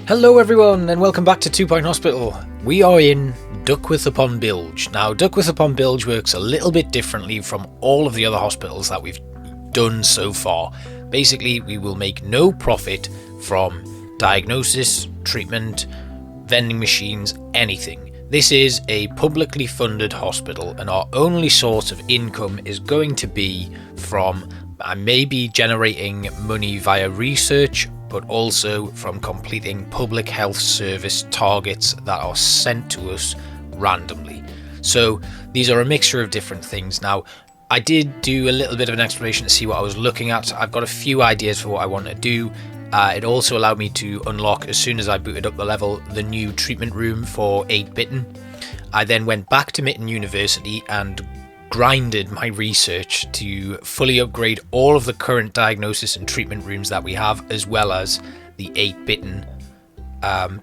Hello everyone and welcome back to 2 Point Hospital. We are in Duckworth-Upon-Bilge. Now Duckworth-Upon-Bilge works a little bit differently from all of the other hospitals that we've done so far. Basically, we will make no profit from diagnosis, treatment, vending machines, anything. This is a publicly funded hospital and our only source of income is going to be from maybe generating money via research, but also from completing public health service targets that are sent to us randomly. So these are a mixture of different things. Now, I did do a little bit of an exploration to see what I was looking at. I've got a few ideas for what I want to do. It also allowed me to unlock, as soon as I booted up the level, the new treatment room for 8-Bitten. I then went back to Mitten University and grinded my research to fully upgrade all of the current diagnosis and treatment rooms that we have, as well as the 8-Bitten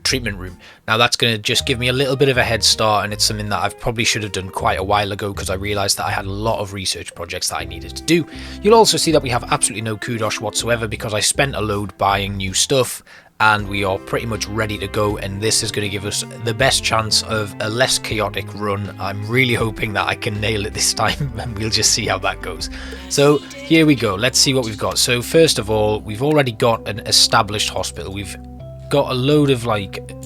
treatment room. Now that's going to just give me a little bit of a head start, and it's something that I probably should have done quite a while ago because I realised that I had a lot of research projects that I needed to do. You'll also see that we have absolutely no kudos whatsoever because I spent a load buying new stuff, and we are pretty much ready to go, and this is going to give us the best chance of a less chaotic run. I'm really hoping that I can nail it this time, and we'll just see how that goes. So here we go, let's see what we've got. So first of all, we've already got an established hospital. We've got a load of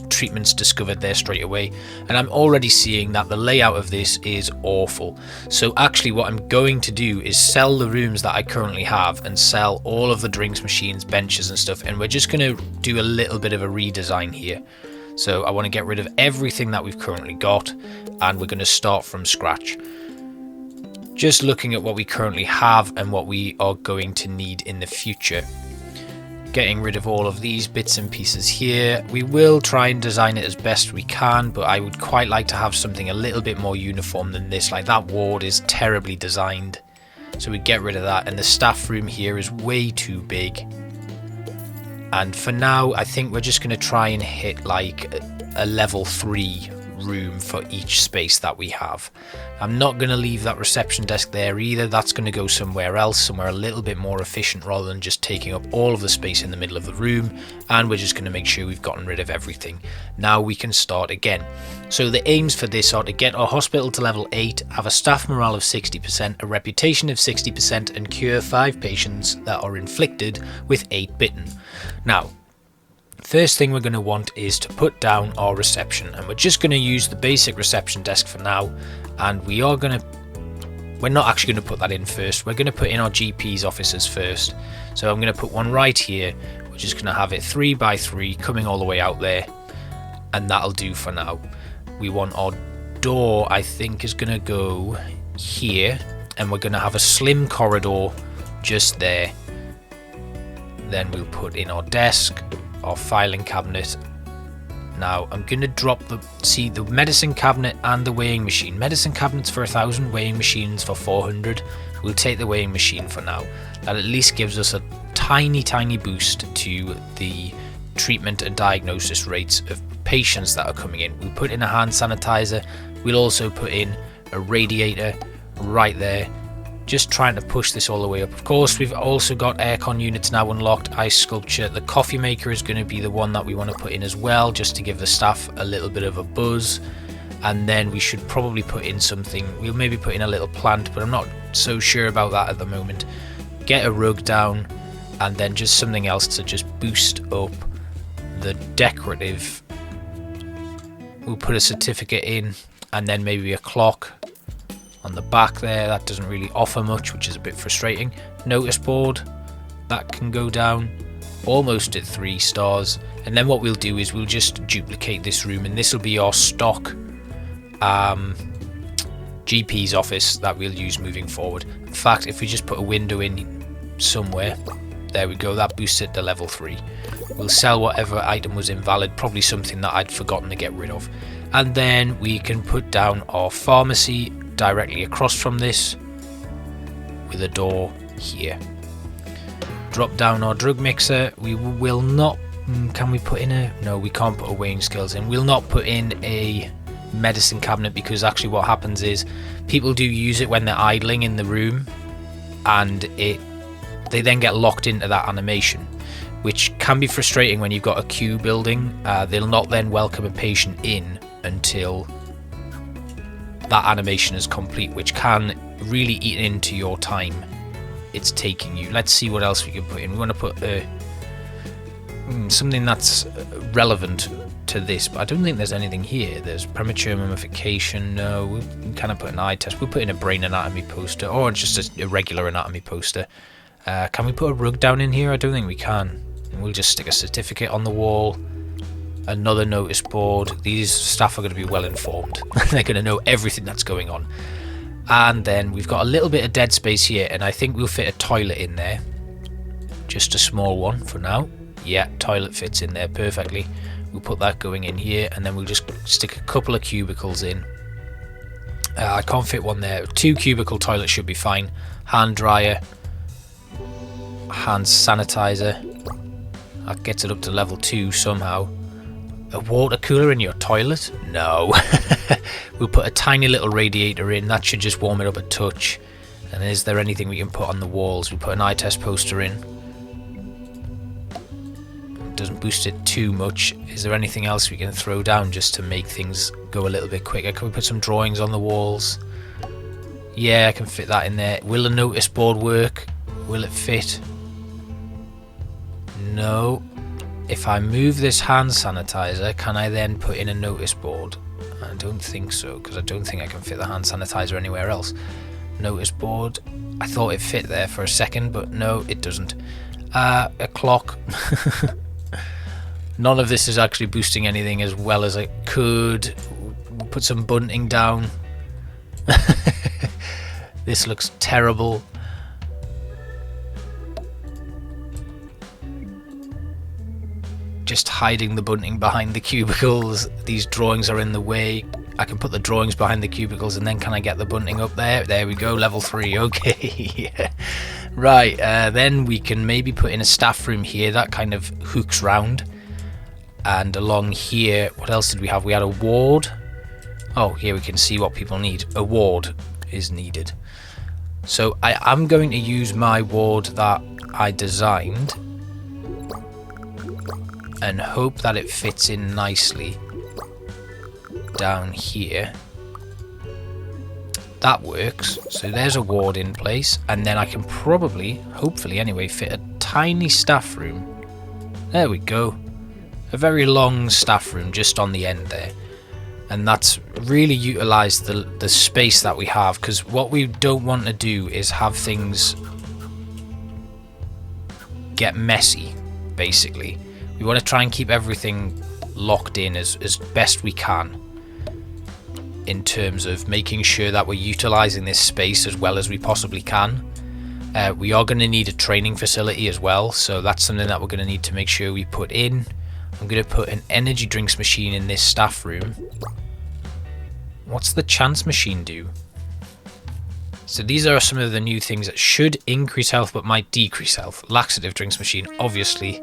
treatments discovered there straight away, and I'm already seeing that the layout of this is awful. So actually what I'm going to do is sell the rooms that I currently have and sell all of the drinks machines, benches and stuff, and we're just going to do a little bit of a redesign here. So I want to get rid of everything that we've currently got, and we're going to start from scratch. Just looking at what we currently have and what we are going to need in the future. Getting rid of all of these bits and pieces here. We will try and design it as best we can, but I would quite like to have something a little bit more uniform than this. Like, that ward is terribly designed, so we get rid of that. And the staff room here is way too big, and for now I think we're just going to try and hit like a level 3 room for each space that we have. I'm not going to leave that reception desk there either. That's going to go somewhere else, somewhere a little bit more efficient rather than just taking up all of the space in the middle of the room, and we're just going to make sure we've gotten rid of everything. Now we can start again. So the aims for this are to get our hospital to level 8, have a staff morale of 60%, a reputation of 60%, and cure 5 patients that are inflicted with 8-Bitten. Now, first thing we're going to want is to put down our reception, and we're just going to use the basic reception desk for now, and we're not actually going to put that in first. We're going to put in our GP's offices first. So I'm going to put one right here. We're just going to have it 3 by 3 coming all the way out there, and that'll do for now. We want our door, I think, is going to go here, and we're going to have a slim corridor just there. Then we'll put in our desk, our filing cabinet. Now I'm going to drop the medicine cabinet and the weighing machine. Medicine cabinets for 1,000, weighing machines for 400. We'll take the weighing machine for now. That at least gives us a tiny boost to the treatment and diagnosis rates of patients that are coming in. We'll put in a hand sanitizer. We'll also put in a radiator right there, just trying to push this all the way up. Of course, we've also got aircon units now unlocked, ice sculpture. The coffee maker is going to be the one that we want to put in as well, just to give the staff a little bit of a buzz. And then we should probably put in something. We'll maybe put in a little plant, but I'm not so sure about that at the moment. Get a rug down, and then just something else to just boost up the decorative. We'll put a certificate in, and then maybe a clock on the back there. That doesn't really offer much, which is a bit frustrating. Notice board, that can go down almost at 3 stars. And then what we'll do is we'll just duplicate this room, and this will be our stock GP's office that we'll use moving forward. In fact, if we just put a window in somewhere, there we go, that boosts it to level 3. We'll sell whatever item was invalid, probably something that I'd forgotten to get rid of. And then we can put down our pharmacy directly across from this with a door here. Drop down our drug mixer. We will not, can we put in a, no, we can't put a weighing scales in. We'll not put in a medicine cabinet, because actually what happens is people do use it when they're idling in the room, and they then get locked into that animation. which can be frustrating when you've got a queue building. They'll not then welcome a patient in until that animation is complete, which can really eat into your time it's taking you. Let's see what else we can put in. We want to put something that's relevant to this, but I don't think there's anything here. There's premature mummification. No, we can kind of put an eye test. We'll put in a brain anatomy poster, or just a regular anatomy poster. Can we put a rug down in here? I don't think we can. We'll just stick a certificate on the wall. Another notice board. These staff are going to be well informed. They're going to know everything that's going on. And then we've got a little bit of dead space here, and I think we'll fit a toilet in there. Just a small one for now. Yeah, toilet fits in there perfectly. We'll put that going in here, and then we'll just stick a couple of cubicles in. I can't fit one there. 2 cubicle toilets should be fine. Hand dryer. Hand sanitizer. That gets it up to level 2 somehow. A water cooler in your toilet? No. We'll put a tiny little radiator in. That should just warm it up a touch. And is there anything we can put on the walls? We'll put an eye test poster in. Doesn't boost it too much. Is there anything else we can throw down just to make things go a little bit quicker? Can we put some drawings on the walls? Yeah, I can fit that in there. Will a notice board work? Will it fit? No. If I move this hand sanitizer, can I then put in a notice board? I don't think so, because I don't think I can fit the hand sanitizer anywhere else. Notice board. I thought it fit there for a second, but no, it doesn't. A clock. None of this is actually boosting anything as well as it could. We'll put some bunting down. This looks terrible. Just hiding the bunting behind the cubicles. These drawings are in the way. I can put the drawings behind the cubicles, and then can I get the bunting up there? There we go, level 3. Okay. Right, then we can maybe put in a staff room here. That kind of hooks round. And along here, what else did we have? We had a ward. Oh, here we can see what people need. A ward is needed. So I am going to use my ward that I designed and hope that it fits in nicely down here. That works. So there's a ward in place, and then I can probably, hopefully anyway, fit a tiny staff room. There we go. A very long staff room just on the end there. And that's really utilised the space that we have, because what we don't want to do is have things get messy, basically. We want to try and keep everything locked in as best we can in terms of making sure that we're utilising this space as well as we possibly can. We are going to need a training facility as well, so that's something that we're going to need to make sure we put in. I'm going to put an energy drinks machine in this staff room. What's the chance machine do? So these are some of the new things that should increase health but might decrease health. Laxative drinks machine, obviously.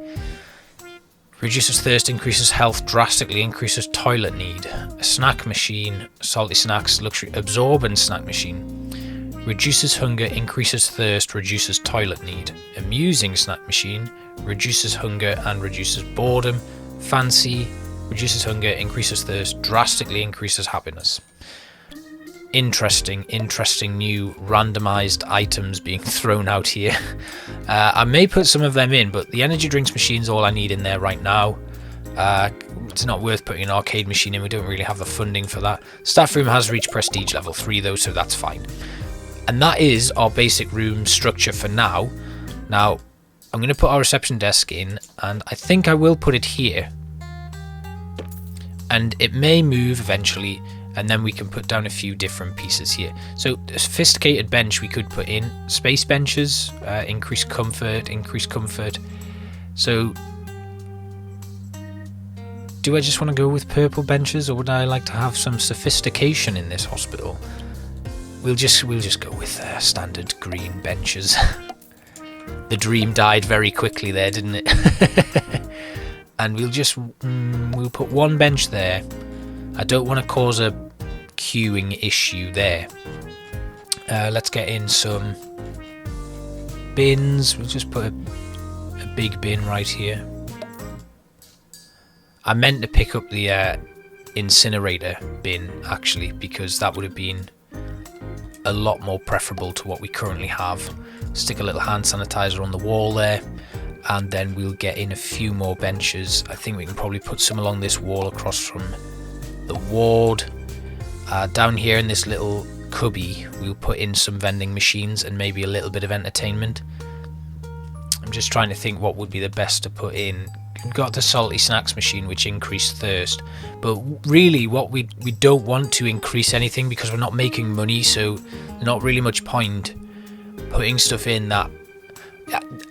Reduces thirst, increases health, drastically increases toilet need. A snack machine, salty snacks, luxury absorbent snack machine. Reduces hunger, increases thirst, reduces toilet need. Amusing snack machine, reduces hunger and reduces boredom. Fancy, reduces hunger, increases thirst, drastically increases happiness. Interesting new randomized items being thrown out here. I may put some of them in, but the energy drinks machine's all I need in there right now. It's not worth putting an arcade machine in. We don't really have the funding for that. Staff room has reached prestige level 3 though, so that's fine. And that is our basic room structure for now. Now, I'm going to put our reception desk in, and I think I will put it here. And it may move eventually, and then we can put down a few different pieces here. So a sophisticated bench we could put in. Space benches, increase comfort. So do I just want to go with purple benches, or would I like to have some sophistication in this hospital? We'll just go with standard green benches. The dream died very quickly there, didn't it? And we'll put one bench there. I don't want to cause a queuing issue there. Let's get in some bins. We'll just put a big bin right here. I meant to pick up the incinerator bin actually, because that would have been a lot more preferable to what we currently have. Stick a little hand sanitizer on the wall there, and then we'll get in a few more benches. I think we can probably put some along this wall across from the ward. Down here in this little cubby we'll put in some vending machines and maybe a little bit of entertainment. I'm just trying to think what would be the best to put in. We've got the salty snacks machine, which increased thirst, but really what we don't want to increase anything because we're not making money, so not really much point putting stuff in that.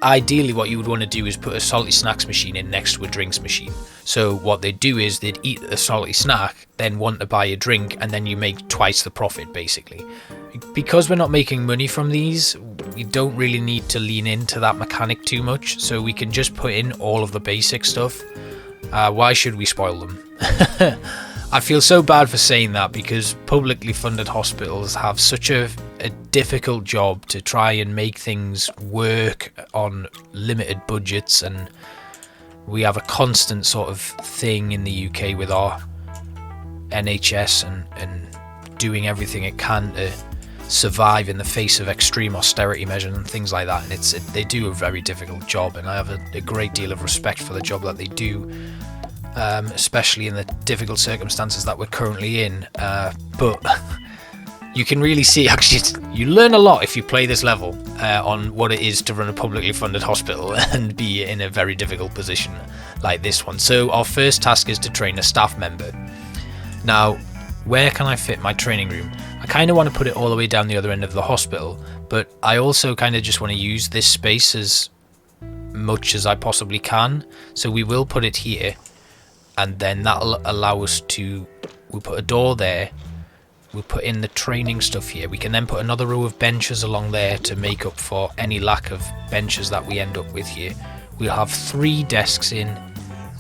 Ideally what you would want to do is put a salty snacks machine in next to a drinks machine, so what they'd do is they'd eat the salty snack, then want to buy a drink, and then you make twice the profit basically. Because we're not making money from these, we don't really need to lean into that mechanic too much, so we can just put in all of the basic stuff. Why should we spoil them? I feel so bad for saying that, because publicly funded hospitals have such a difficult job to try and make things work on limited budgets, and we have a constant sort of thing in the UK with our NHS and doing everything it can to survive in the face of extreme austerity measures and things like that, and they do a very difficult job, and I have a great deal of respect for the job that they do, especially in the difficult circumstances that we're currently in, but you can really see, actually, you learn a lot if you play this level on what it is to run a publicly funded hospital and be in a very difficult position like this one. So our first task is to train a staff member. Now, where can I fit my training room? I kind of want to put it all the way down the other end of the hospital, but I also kind of just want to use this space as much as I possibly can, so we will put it here, and then that'll allow us to, we'll put a door there, we'll put in the training stuff here. We can then put another row of benches along there to make up for any lack of benches that we end up with here. We'll have 3 desks in,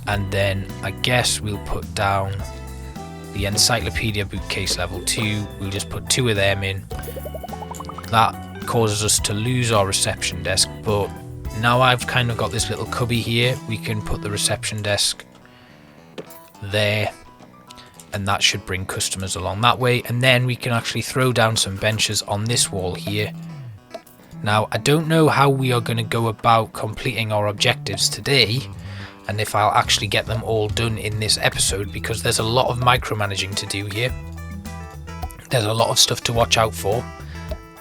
and then I guess we'll put down the encyclopedia bookcase level 2. We'll just put 2 of them in. That causes us to lose our reception desk, but now I've kind of got this little cubby here, we can put the reception desk there, and that should bring customers along that way, and then we can actually throw down some benches on this wall here. Now, I don't know how we are going to go about completing our objectives today, and if I'll actually get them all done in this episode, because there's a lot of micromanaging to do here. There's a lot of stuff to watch out for,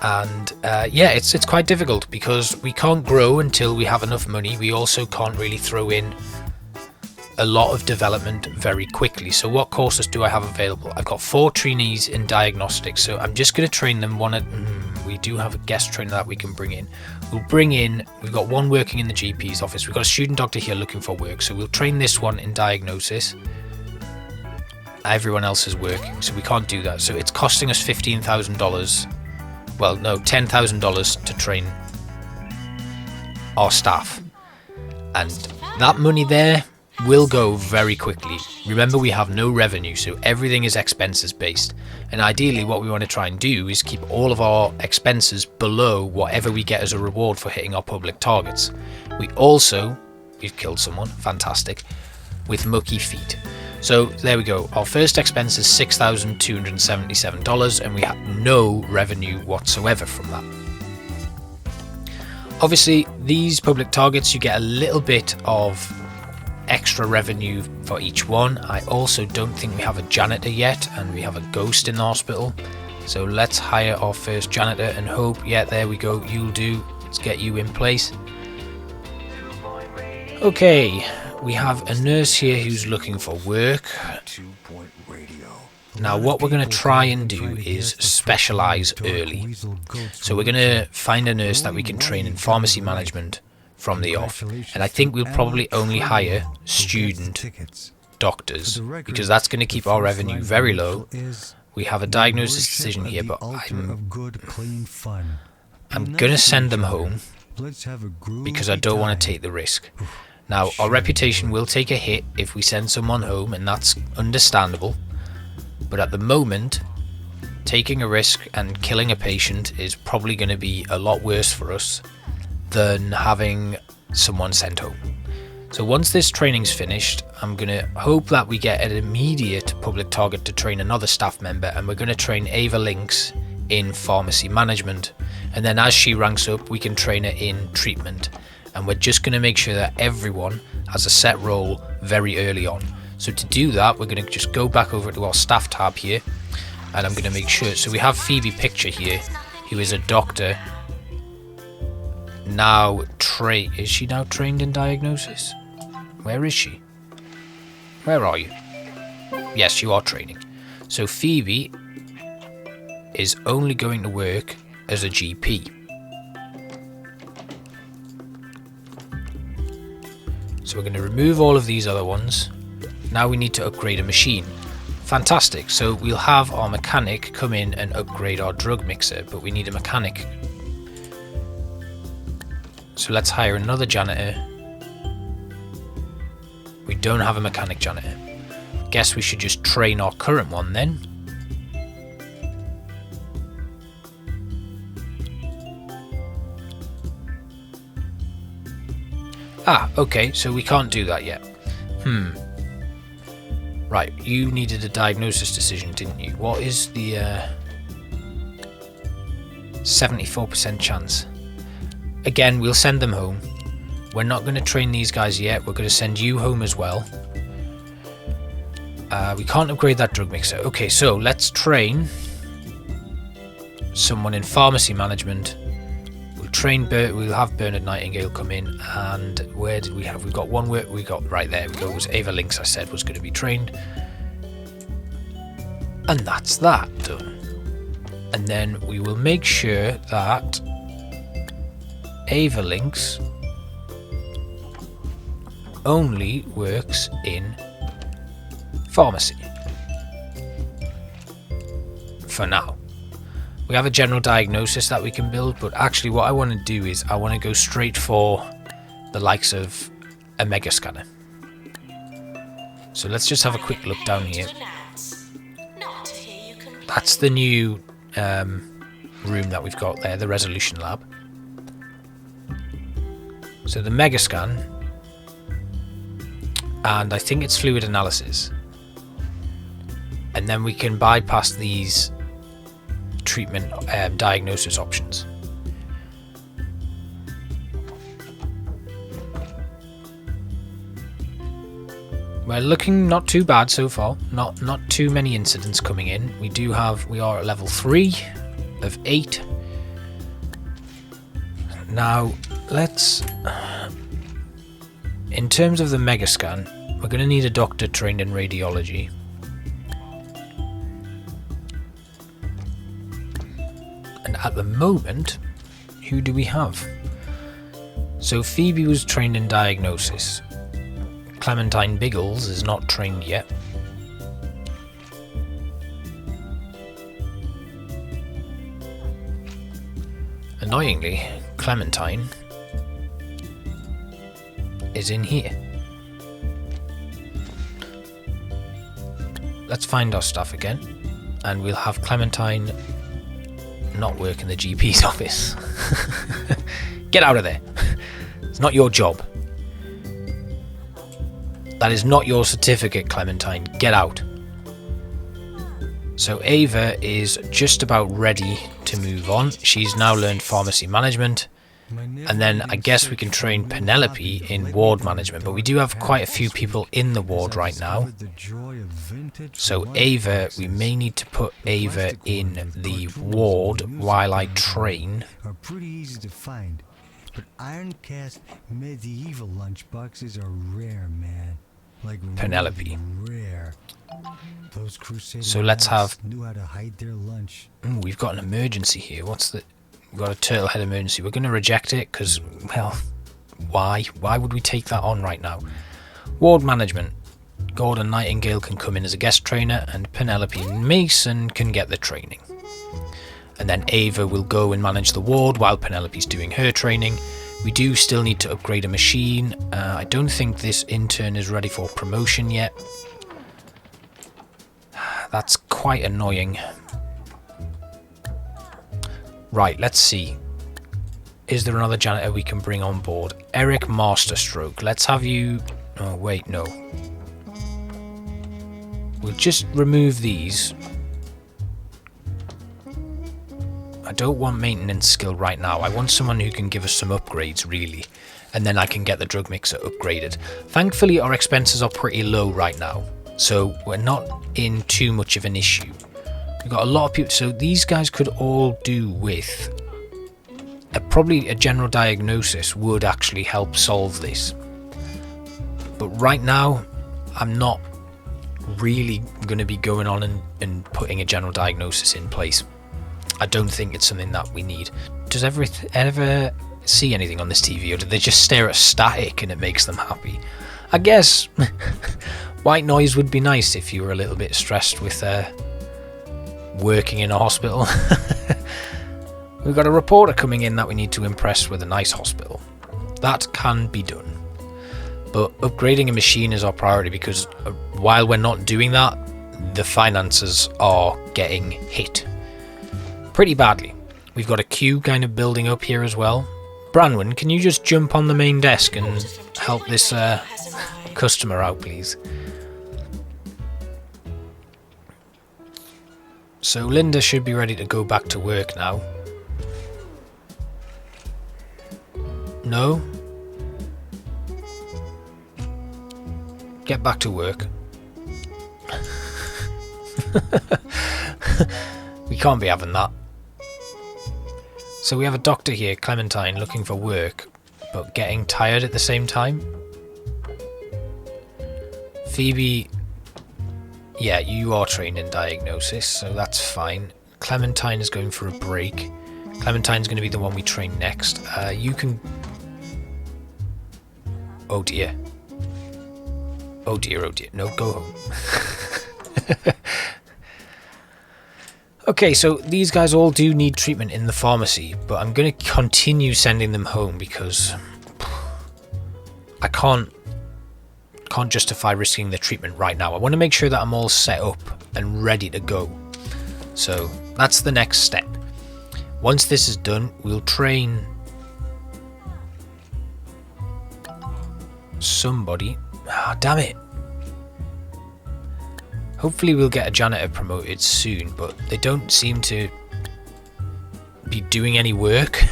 and yeah, it's quite difficult because we can't grow until we have enough money. We also can't really throw in a lot of development very quickly. So what courses do I have available? I've got 4 trainees in diagnostics, so I'm just going to train them one at... we do have a guest trainer that we can bring in. We've got 1 working in the GP's office. We've got a student doctor here looking for work, so we'll train this one in diagnosis. Everyone else is working, so we can't do that. So it's costing us $15,000. Well, no, $10,000 to train our staff. And that money there will go very quickly. Remember, we have no revenue, so everything is expenses based, and ideally what we want to try and do is keep all of our expenses below whatever we get as a reward for hitting our public targets. We've killed someone, fantastic, with mucky feet. So there we go, our first expense is $6,277, and we have no revenue whatsoever from that. Obviously, these public targets, you get a little bit of extra revenue for each one. I also don't think we have a janitor yet, and we have a ghost in the hospital, so let's hire our first janitor and hope, yeah, there we go, you'll do, let's get you in place. Okay, we have a nurse here who's looking for work. Now what we're going to try and do is specialise early, so we're going to find a nurse that we can train in pharmacy management from the off, and I think we'll probably only hire student doctors, because that's going to keep our revenue very low. We have a diagnosis decision here, but I'm going to send them home because I don't want to take the risk. Now, our reputation will take a hit if we send someone home, and that's understandable, but at the moment, taking a risk and killing a patient is probably going to be a lot worse for us than having someone sent home. So once this training's finished, I'm going to hope that we get an immediate public target to train another staff member, and we're going to train Ava Links in pharmacy management, and then as she ranks up we can train her in treatment, and we're just going to make sure that everyone has a set role very early on. So to do that, we're going to just go back over to our staff tab here, and I'm going to make sure, so we have Phoebe Picture here, who is a doctor now. Is she now trained in diagnosis? Where is she? Where are you? Yes, you are training. So Phoebe is only going to work as a GP. So we're going to remove all of these other ones. Now we need to upgrade a machine. Fantastic. So we'll have our mechanic come in and upgrade our drug mixer, but we need a mechanic. So let's hire another janitor. We don't have a mechanic janitor. Guess we should just train our current one then. Ah, okay, so we can't do that yet. Right, you needed a diagnosis decision, didn't you? What is the 74% chance? Again, we'll send them home. We're not going to train these guys yet. We're going to send you home as well. We can't upgrade that drug mixer. Okay, so let's train someone in pharmacy management. We'll have Bernard Nightingale come in, and where did we have? We've got one where we got, right there we go, it was Ava Links I said was going to be trained. And that's that done. And then we will make sure that Ava Links only works in pharmacy. For now. We have a general diagnosis that we can build, but actually what I want to do is I want to go straight for the likes of a mega scanner. So let's just have a quick look down here. That's the new room that we've got there, the resolution lab. So the mega scan, and I think it's fluid analysis. And then we can bypass these treatment diagnosis options. We're looking not too bad so far. Not too many incidents coming in. We are at level 3 of 8. Now let's, in terms of the mega scan, we're going to need a doctor trained in radiology. And at the moment, who do we have? So Phoebe was trained in diagnosis. Clementine Biggles is not trained yet. Annoyingly, Clementine is in here. Let's find our stuff again, and we'll have Clementine not work in the GP's office. Get out of there. It's not your job. That is not your certificate, Clementine. Get out. So Ava is just about ready to move on. She's now learned pharmacy management. And then I guess we can train Penelope in ward management. But we do have quite a few people in the ward right now. So Ava, we may need to put Ava in the ward while I train. Are pretty easy to find, but iron cast medieval lunchboxes are rare, man. Like Penelope. Really rare. Those crusaders So let's have. knew how to hide their lunch. We've got an emergency here. We've got a turtle head emergency. We're going to reject it because, well, why? Why would we take that on right now? Ward management. Gordon Nightingale can come in as a guest trainer, and Penelope Mason can get the training. And then Ava will go and manage the ward while Penelope's doing her training. We do still need to upgrade a machine. I don't think this intern is ready for promotion yet. That's quite annoying. Right, let's see. is there another janitor we can bring on board? Eric Masterstroke. Let's have you... Oh, wait, no. We'll just remove these. I don't want maintenance skill right now. I want someone who can give us some upgrades, really. And then I can get the drug mixer upgraded. Thankfully, our expenses are pretty low right now. So we're not in too much of an issue. We've got a lot of people. So these guys could all do with... probably a general diagnosis would actually help solve this. But right now, I'm not really going to be going on and putting a general diagnosis in place. I don't think it's something that we need. Does ever see anything on this TV, or do they just stare at static and it makes them happy? I guess white noise would be nice if you were a little bit stressed with working in a hospital. We've got a reporter coming in that we need to impress with a nice hospital. That can be done. But upgrading a machine is our priority, because while we're not doing that, the finances are getting hit pretty badly. We've got a queue kind of building up here as well. Branwen, can you just jump on the main desk and help this customer out, please? So Linda should be ready to go back to work now. No? Get back to work. We can't be having that. So we have a doctor here, Clementine, looking for work, but getting tired at the same time. Phoebe, yeah, you are trained in diagnosis, so that's fine. Clementine is going for a break. Clementine's going to be the one we train next. You can... Oh dear. Oh dear, oh dear. No, go home. Okay, so these guys all do need treatment in the pharmacy, but I'm going to continue sending them home because I can't justify risking the treatment right now. I want to make sure that I'm all set up and ready to go. So that's the next step. Once this is done, we'll train somebody. Ah, damn it. Hopefully we'll get a janitor promoted soon, but they don't seem to be doing any work.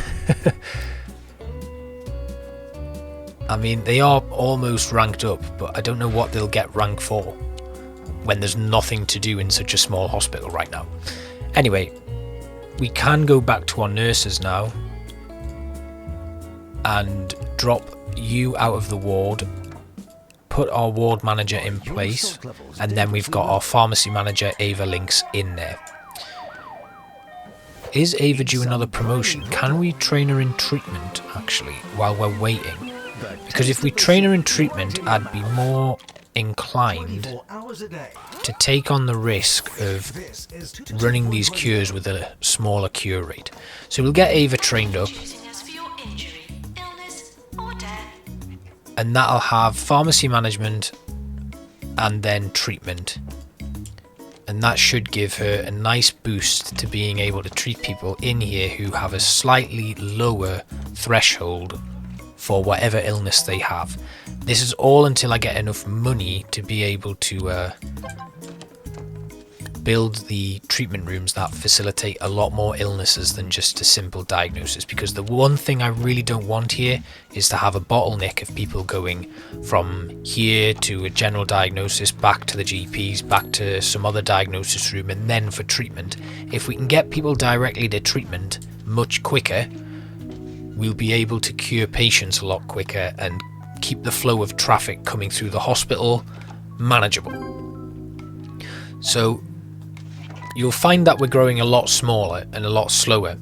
I mean, they are almost ranked up, but I don't know what they'll get rank for when there's nothing to do in such a small hospital right now. Anyway, we can go back to our nurses now and drop you out of the ward, put our ward manager in place, and then we've got our pharmacy manager, Ava Links, in there. Is Ava due another promotion? Can we train her in treatment, actually, while we're waiting? Because if we train her in treatment, I'd be more inclined to take on the risk of running these cures with a smaller cure rate. So we'll get Ava trained up, and that'll have pharmacy management and then treatment, and that should give her a nice boost to being able to treat people in here who have a slightly lower threshold for whatever illness they have. This is all until I get enough money to be able to build the treatment rooms that facilitate a lot more illnesses than just a simple diagnosis, because the one thing I really don't want here is to have a bottleneck of people going from here to a general diagnosis, back to the GPs, back to some other diagnosis room, and then for treatment. If we can get people directly to treatment much quicker, we'll be able to cure patients a lot quicker and keep the flow of traffic coming through the hospital manageable. So you'll find that we're growing a lot smaller and a lot slower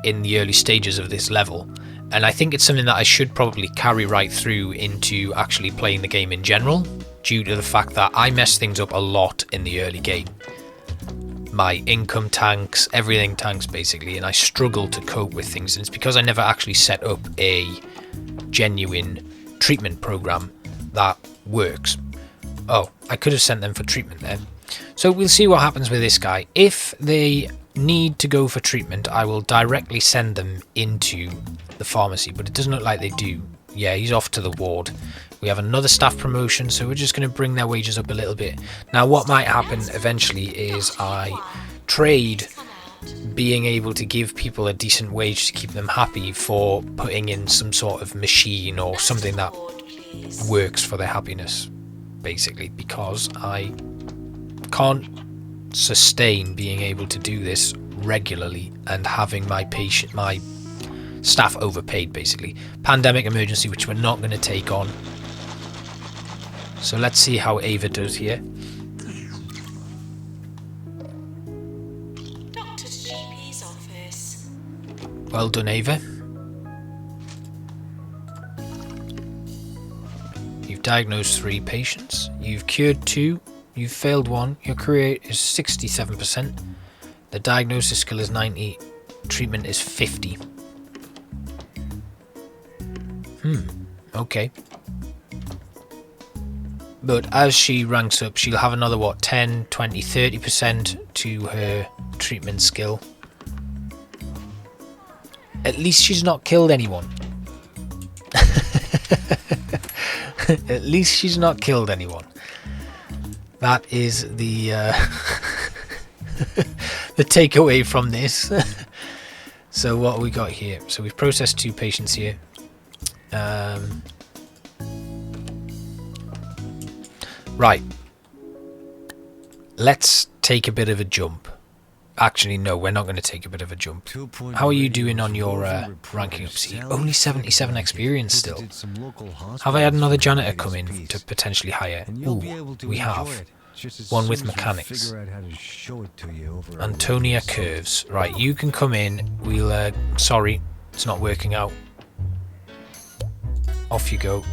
in the early stages of this level, and I think it's something that I should probably carry right through into actually playing the game in general, due to the fact that I mess things up a lot in the early game. My income tanks, everything tanks basically, and I struggle to cope with things, and it's because I never actually set up a genuine treatment program that works. Oh, I could have sent them for treatment there. So we'll see what happens with this guy. If they need to go for treatment, I will directly send them into the pharmacy, but it doesn't look like they do. Yeah, he's off to the ward. We have another staff promotion, so we're just going to bring their wages up a little bit. Now, what might happen eventually is I trade being able to give people a decent wage to keep them happy for putting in some sort of machine or something that works for their happiness, basically, because I can't sustain being able to do this regularly and having my staff overpaid, basically. Pandemic emergency, which we're not going to take on. So let's see how Ava does here. Doctor's GP's office. Well done, Ava. You've diagnosed 3 patients. You've cured 2. You've failed 1. Your cure rate is 67%. The diagnosis skill is 90. Treatment is 50. Okay. But as she ranks up, she'll have another, what, 10, 20, 30% to her treatment skill. At least she's not killed anyone. At least she's not killed anyone. That is the the takeaway from this. So what we got here? So we've processed 2 patients here. Right. Let's take a bit of a jump. Actually, no, we're not going to take a bit of a jump. How are you doing on your ranking up? See, only 77 experience still. Have I had another janitor come in to potentially hire? Ooh, we have. One with mechanics. Antonia Curves. Right, you can come in. We'll, sorry, it's not working out. Off you go.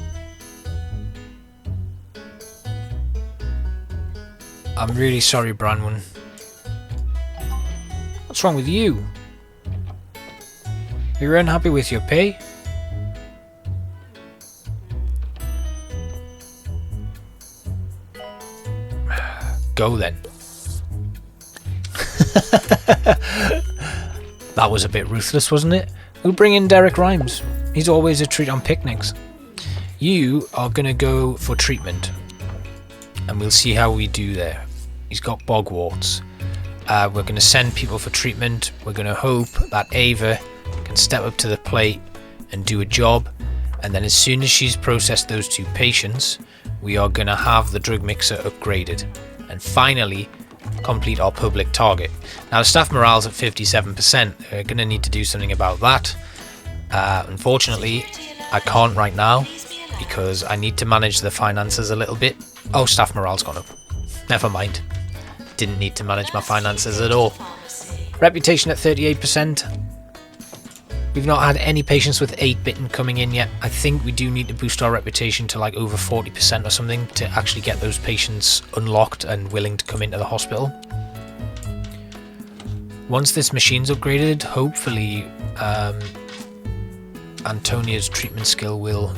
I'm really sorry, Branwen. What's wrong with you? You're unhappy with your pay? Go then. That was a bit ruthless, wasn't it? We'll bring in Derek Rhymes. He's always a treat on picnics. You are going to go for treatment. And we'll see how we do there. He's got bogwarts. We're going to send people for treatment. We're going to hope that Ava can step up to the plate and do a job. And then as soon as she's processed those 2 patients, we are going to have the drug mixer upgraded. And finally, complete our public target. Now, staff morale's at 57%. We're going to need to do something about that. Unfortunately, I can't right now because I need to manage the finances a little bit. Oh, staff morale's gone up. Never mind. Didn't need to manage my finances at all. Reputation at 38%. We've not had any patients with 8-bitten coming in yet. I think we do need to boost our reputation to like over 40% or something to actually get those patients unlocked and willing to come into the hospital. Once this machine's upgraded, hopefully Antonia's treatment skill will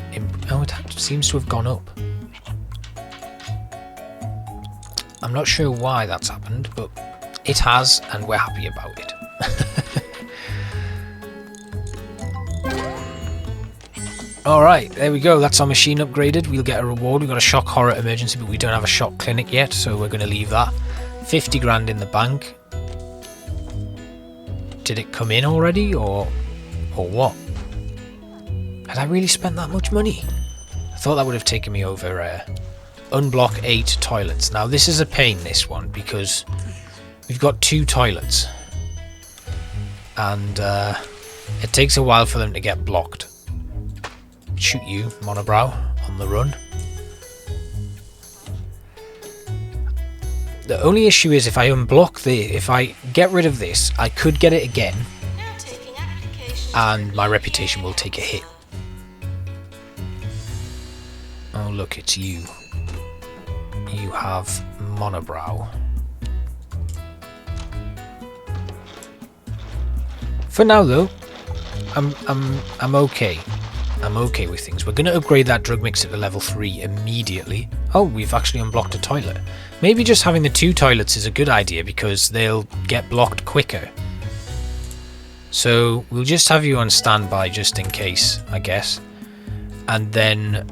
oh, it seems to have gone up. I'm not sure why that's happened, but it has, and we're happy about it. Alright, there we go. That's our machine upgraded. We'll get a reward. We've got a shock horror emergency, but we don't have a shock clinic yet, so we're going to leave that. 50 grand in the bank. Did it come in already, or what? Had I really spent that much money? I thought that would have taken me over... Unblock 8 toilets. Now this is a pain, this one, because we've got 2 toilets. And it takes a while for them to get blocked. Shoot you, Monobrow, on the run. The only issue is if I unblock if I get rid of this, I could get it again. And my reputation will take a hit. Oh look, it's you. You have Monobrow. For now, though, I'm okay. I'm okay with things. We're going to upgrade that drug mixer to level 3 immediately. Oh, we've actually unblocked a toilet. Maybe just having the 2 toilets is a good idea because they'll get blocked quicker. So we'll just have you on standby just in case, I guess. And then,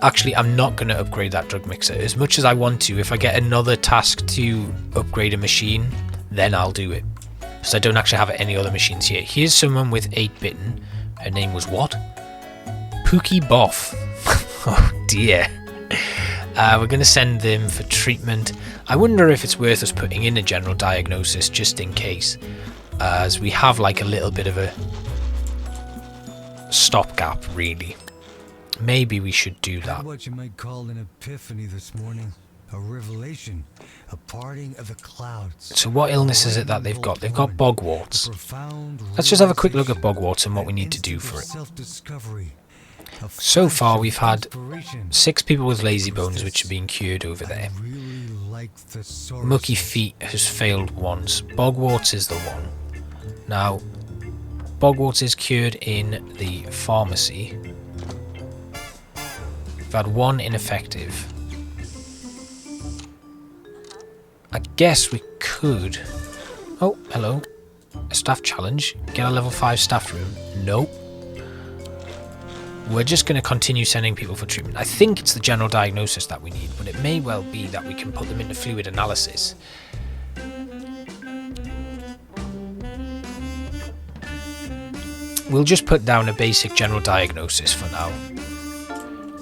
actually, I'm not going to upgrade that drug mixer. As much as I want to, if I get another task to upgrade a machine, then I'll do it. Because I don't actually have any other machines here. Here's someone with 8-bitten. Her name was what? Pookie Boff. Oh dear. We're going to send them for treatment. I wonder if it's worth us putting in a general diagnosis just in case. As we have like a little bit of a stopgap, really. Maybe we should do that. What you might call an epiphany this morning. A revelation. A parting of the clouds. So what illness is it that they've got? They've got bogwarts. Let's just have a quick look at bogwarts and what we need to do for it. So far we've had 6 people with lazy bones which are being cured over there. Mucky feet has failed once. Bogwarts is the one. Now, bogwarts is cured in the pharmacy. We've had 1 ineffective. I guess we could... Oh, hello. A staff challenge. Get a level 5 staff room. Nope. We're just going to continue sending people for treatment. I think it's the general diagnosis that we need, but it may well be that we can put them into fluid analysis. We'll just put down a basic general diagnosis for now.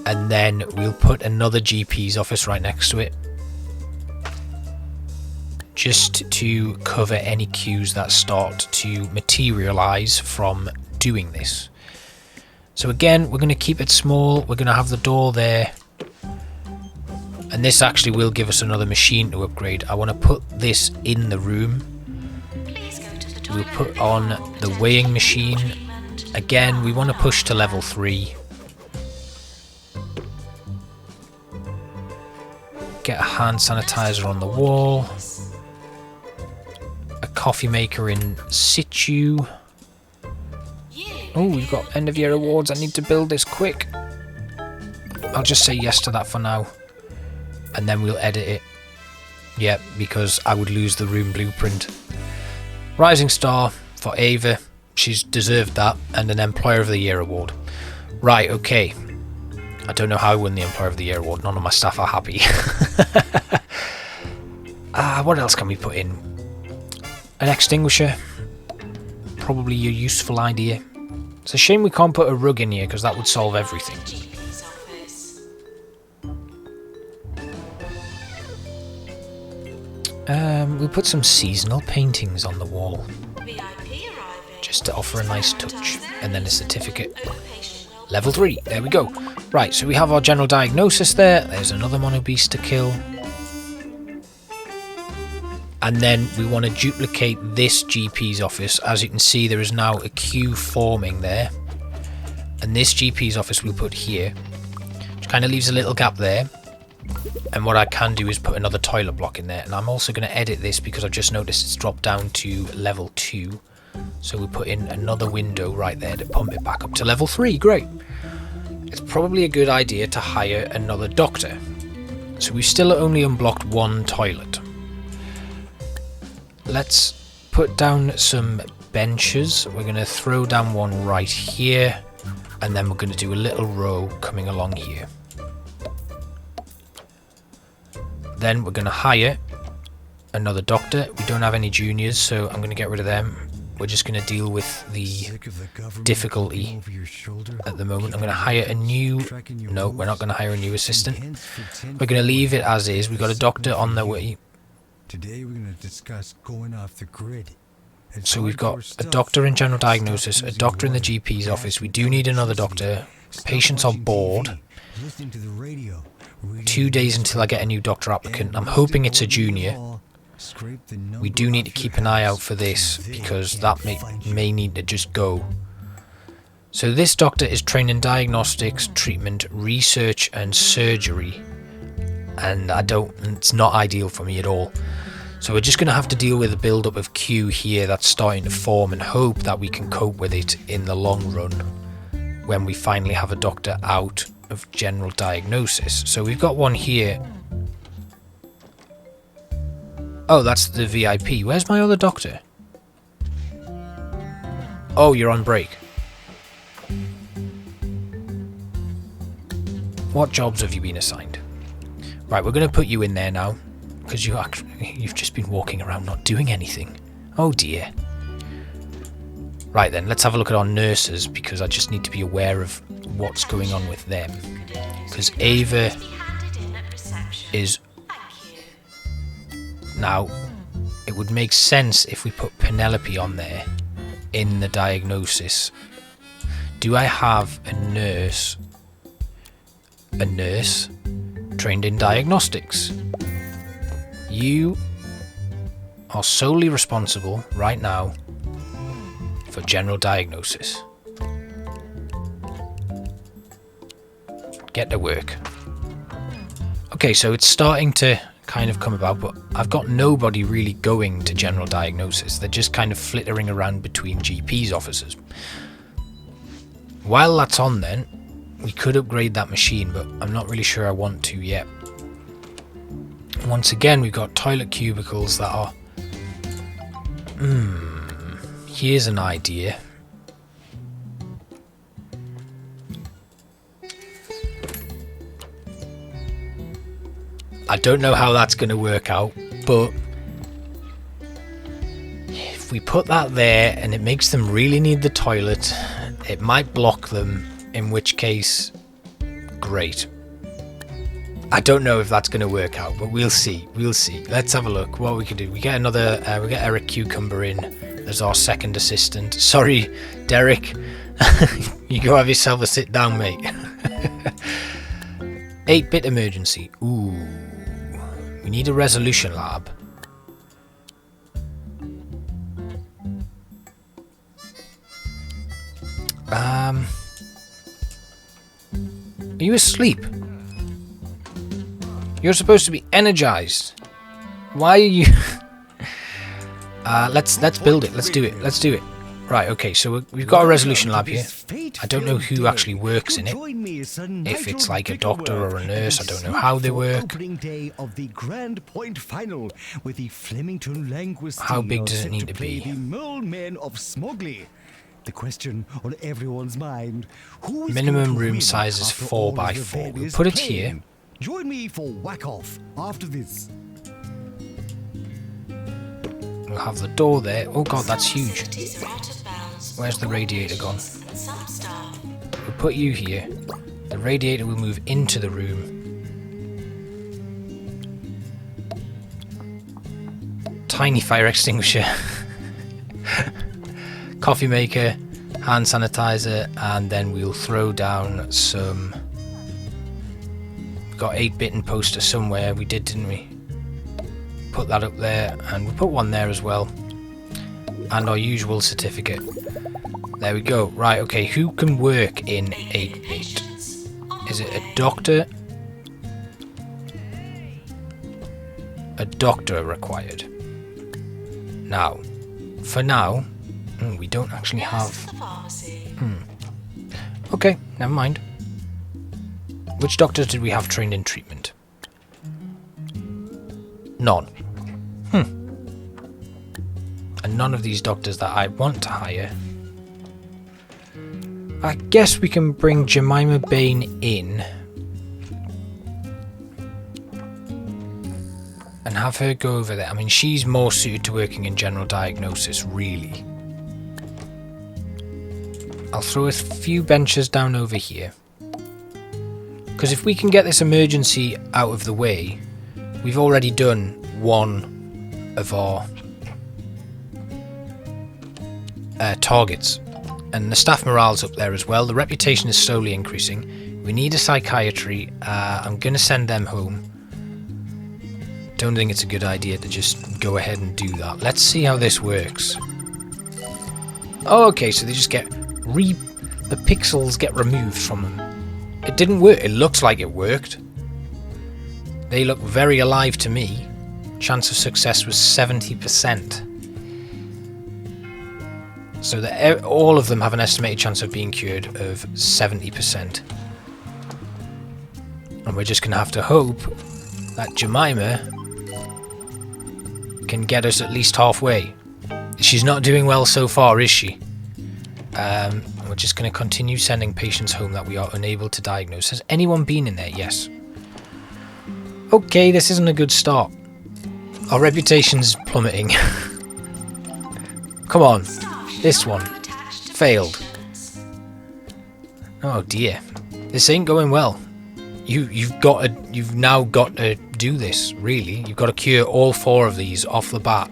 And then we'll put another GP's office right next to it. Just to cover any queues that start to materialise from doing this. So again, we're going to keep it small. We're going to have the door there. And this actually will give us another machine to upgrade. I want to put this in the room. We'll put on the weighing machine. Again, we want to push to level 3. Get a hand sanitizer on the wall. A coffee maker in situ. Oh, we've got end of year awards. I need to build this quick. I'll just say yes to that for now. And then we'll edit it. Yeah, because I would lose the room blueprint. Rising star for Ava. She's deserved that. And an Employer of the Year award. Right, okay. I don't know how I won the Employer of the Year award. None of my staff are happy. What else can we put in? An extinguisher. Probably a useful idea. It's a shame we can't put a rug in here because that would solve everything. We'll put some seasonal paintings on the wall. Just to offer a nice touch. And then a certificate. Level 3. There we go. Right, so we have our general diagnosis there. There's another mono beast to kill. And then we want to duplicate this GP's office. As you can see, there is now a queue forming there. And this GP's office we'll put here. Which kind of leaves a little gap there. And what I can do is put another toilet block in there. And I'm also going to edit this because I've just noticed it's dropped down to level 2. So we'll put in another window right there to pump it back up to level 3. Great. It's probably a good idea to hire another doctor. So we've still only unblocked 1 toilet. Let's put down some benches. We're going to throw down one right here. And then we're going to do a little row coming along here. Then we're going to hire another doctor. We don't have any juniors, so I'm going to get rid of them. We're just going to deal with the difficulty at the moment. I'm going to hire a new... No, we're not going to hire a new assistant. We're going to leave it as is. We've got a doctor on the way. Today we're going to discuss going off the grid. So we've got a doctor in general diagnosis, a doctor in the GP's office. We do need another doctor. Patients are bored. 2 days until I get a new doctor applicant. I'm hoping it's a junior. We do need to keep an eye out for this because that may need to just go. So this doctor is trained in diagnostics, treatment, research and surgery. And it's not ideal for me at all. So we're just going to have to deal with the build-up of queue here that's starting to form and hope that we can cope with it in the long run when we finally have a doctor out of general diagnosis. So we've got one here. Oh, that's the VIP. Where's my other doctor? Oh, you're on break. What jobs have you been assigned? Right, we're going to put you in there now, because you've just been walking around not doing anything. Oh dear. Right then, let's have a look at our nurses, because I just need to be aware of what's going on with them. Because Ava is... Now, it would make sense if we put Penelope on there in the diagnosis. Do I have a nurse trained in diagnostics? You are solely responsible right now for general diagnosis. Get to work. Okay, so it's starting to kind of come about, but I've got nobody really going to general diagnosis. They're just kind of flittering around between GP's offices. While that's on then, we could upgrade that machine, but I'm not really sure I want to yet. Once again, we've got toilet cubicles that are... Here's an idea. I don't know how that's going to work out, but if we put that there and it makes them really need the toilet, it might block them, in which case, great. I don't know if that's going to work out, but we'll see. We'll see. Let's have a look what we can do. We get another, we get Eric Cucumber in as our second assistant. Sorry, Derek. You go have yourself a sit down, mate. 8-bit emergency. Ooh. We need a resolution lab. Are you asleep? You're supposed to be energized. Why are you... let's build it. Let's do it. Let's do it. Right, okay, so we've got a resolution lab here. I don't know who actually works in it. If it's like a doctor or a nurse, I don't know how they work. How big does it need to be? The question on everyone's mind: who is minimum room size is 4x4. We'll put it here. Join me for whack off after this. We'll have the door there. Oh god, that's huge. Where's the radiator gone? We'll put you here. The radiator will move into the room. Tiny fire extinguisher. Coffee maker, hand sanitizer, and then we'll throw down some... Got 8-bit and poster somewhere. We did, didn't we? Put that up there, and we'll put one there as well. And our usual certificate. There we go. Right, okay, who can work in 8-bit? Is it a doctor? A doctor required. Now, for now, we don't actually have... Okay, never mind. Which doctors did we have trained in treatment? None. And none of these doctors that I want to hire. I guess we can bring Jemima Bain in and have her go over there. I mean, she's more suited to working in general diagnosis, really. I'll throw a few benches down over here. Because if we can get this emergency out of the way, we've already done one of our targets. And the staff morale's up there as well. The reputation is slowly increasing. We need a psychiatry. I'm going to send them home. Don't think it's a good idea to just go ahead and do that. Let's see how this works. Oh, okay, so they just get... the pixels get removed from them. It didn't work. It looks like it worked. They look very alive to me. Chance of success was 70%. So that all of them have an estimated chance of being cured of 70%. And we're just going to have to hope that Jemima can get us at least halfway. She's not doing well so far, is she? We're just going to continue sending patients home that we are unable to diagnose. Has anyone been in there? Yes. Okay, this isn't a good start. Our reputation's plummeting. Come on. This one. Failed. Oh dear. This ain't going well. You've now got to do this, really. You've got to cure all 4 of these off the bat.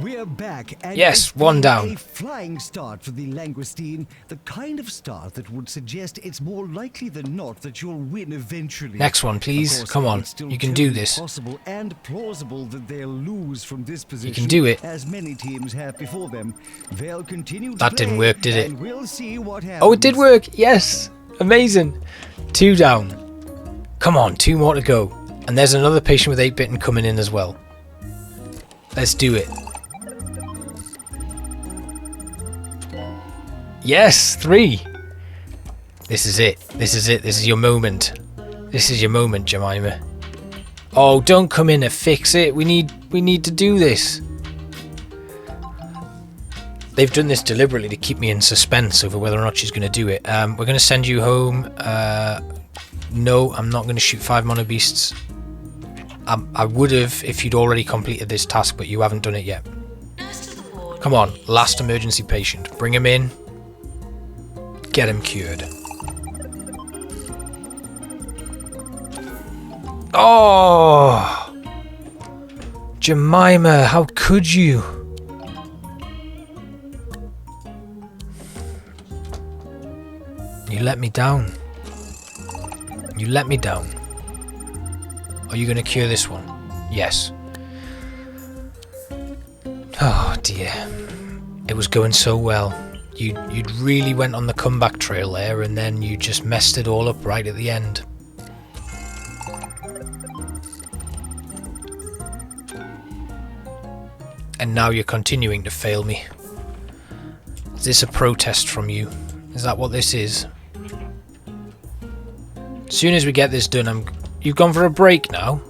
We're back, and yes, it's 1 down. A flying start for the langoustine, the kind of start that would suggest it's more likely than not that you'll win eventually. Next one, please. Course, come on, you can do this. Possible and plausible that they'll lose from this position. You can do it. As many teams have before them. They'll continue to That didn't work, did it? And we'll see what happens. Oh, it did work. Yes, amazing. 2 down. Come on, 2 more to go. And there's another patient with 8-bitten coming in as well. Let's do it. Yes, 3. This is it. This is it. This is your moment. This is your moment, Jemima. Oh, don't come in and fix it. We need to do this. They've done this deliberately to keep me in suspense over whether or not she's going to do it. We're going to send you home. No, I'm not going to shoot 5 monobeasts. I would have if you'd already completed this task, but you haven't done it yet. Come on, last emergency patient. Bring him in. Get him cured. Oh! Jemima, how could you? You let me down. You let me down. Are you going to cure this one? Yes. Oh dear. It was going so well. You'd really went on the comeback trail there, and then you just messed it all up right at the end. And now you're continuing to fail me. Is this a protest from you? Is that what this is? As soon as we get this done, you've gone for a break now.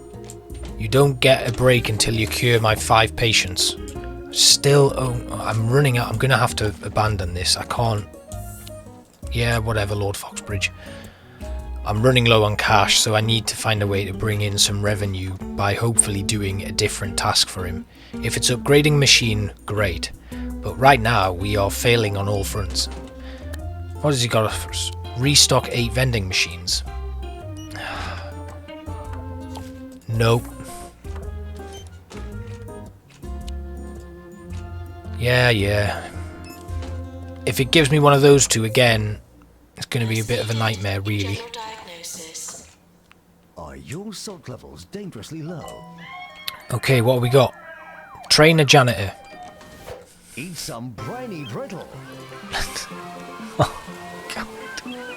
You don't get a break until you cure my 5 patients. Still, I'm running out. I'm going to have to abandon this. I can't. Yeah, whatever, Lord Foxbridge. I'm running low on cash, so I need to find a way to bring in some revenue by hopefully doing a different task for him. If it's upgrading machine, great. But right now, we are failing on all fronts. What has he got for us? Restock 8 vending machines. Nope. Yeah. If it gives me one of those 2 again, it's going to be a bit of a nightmare, really. Are your salt levels dangerously low? Okay, what have we got? Train a janitor. Eat some briny brittle. Oh, God.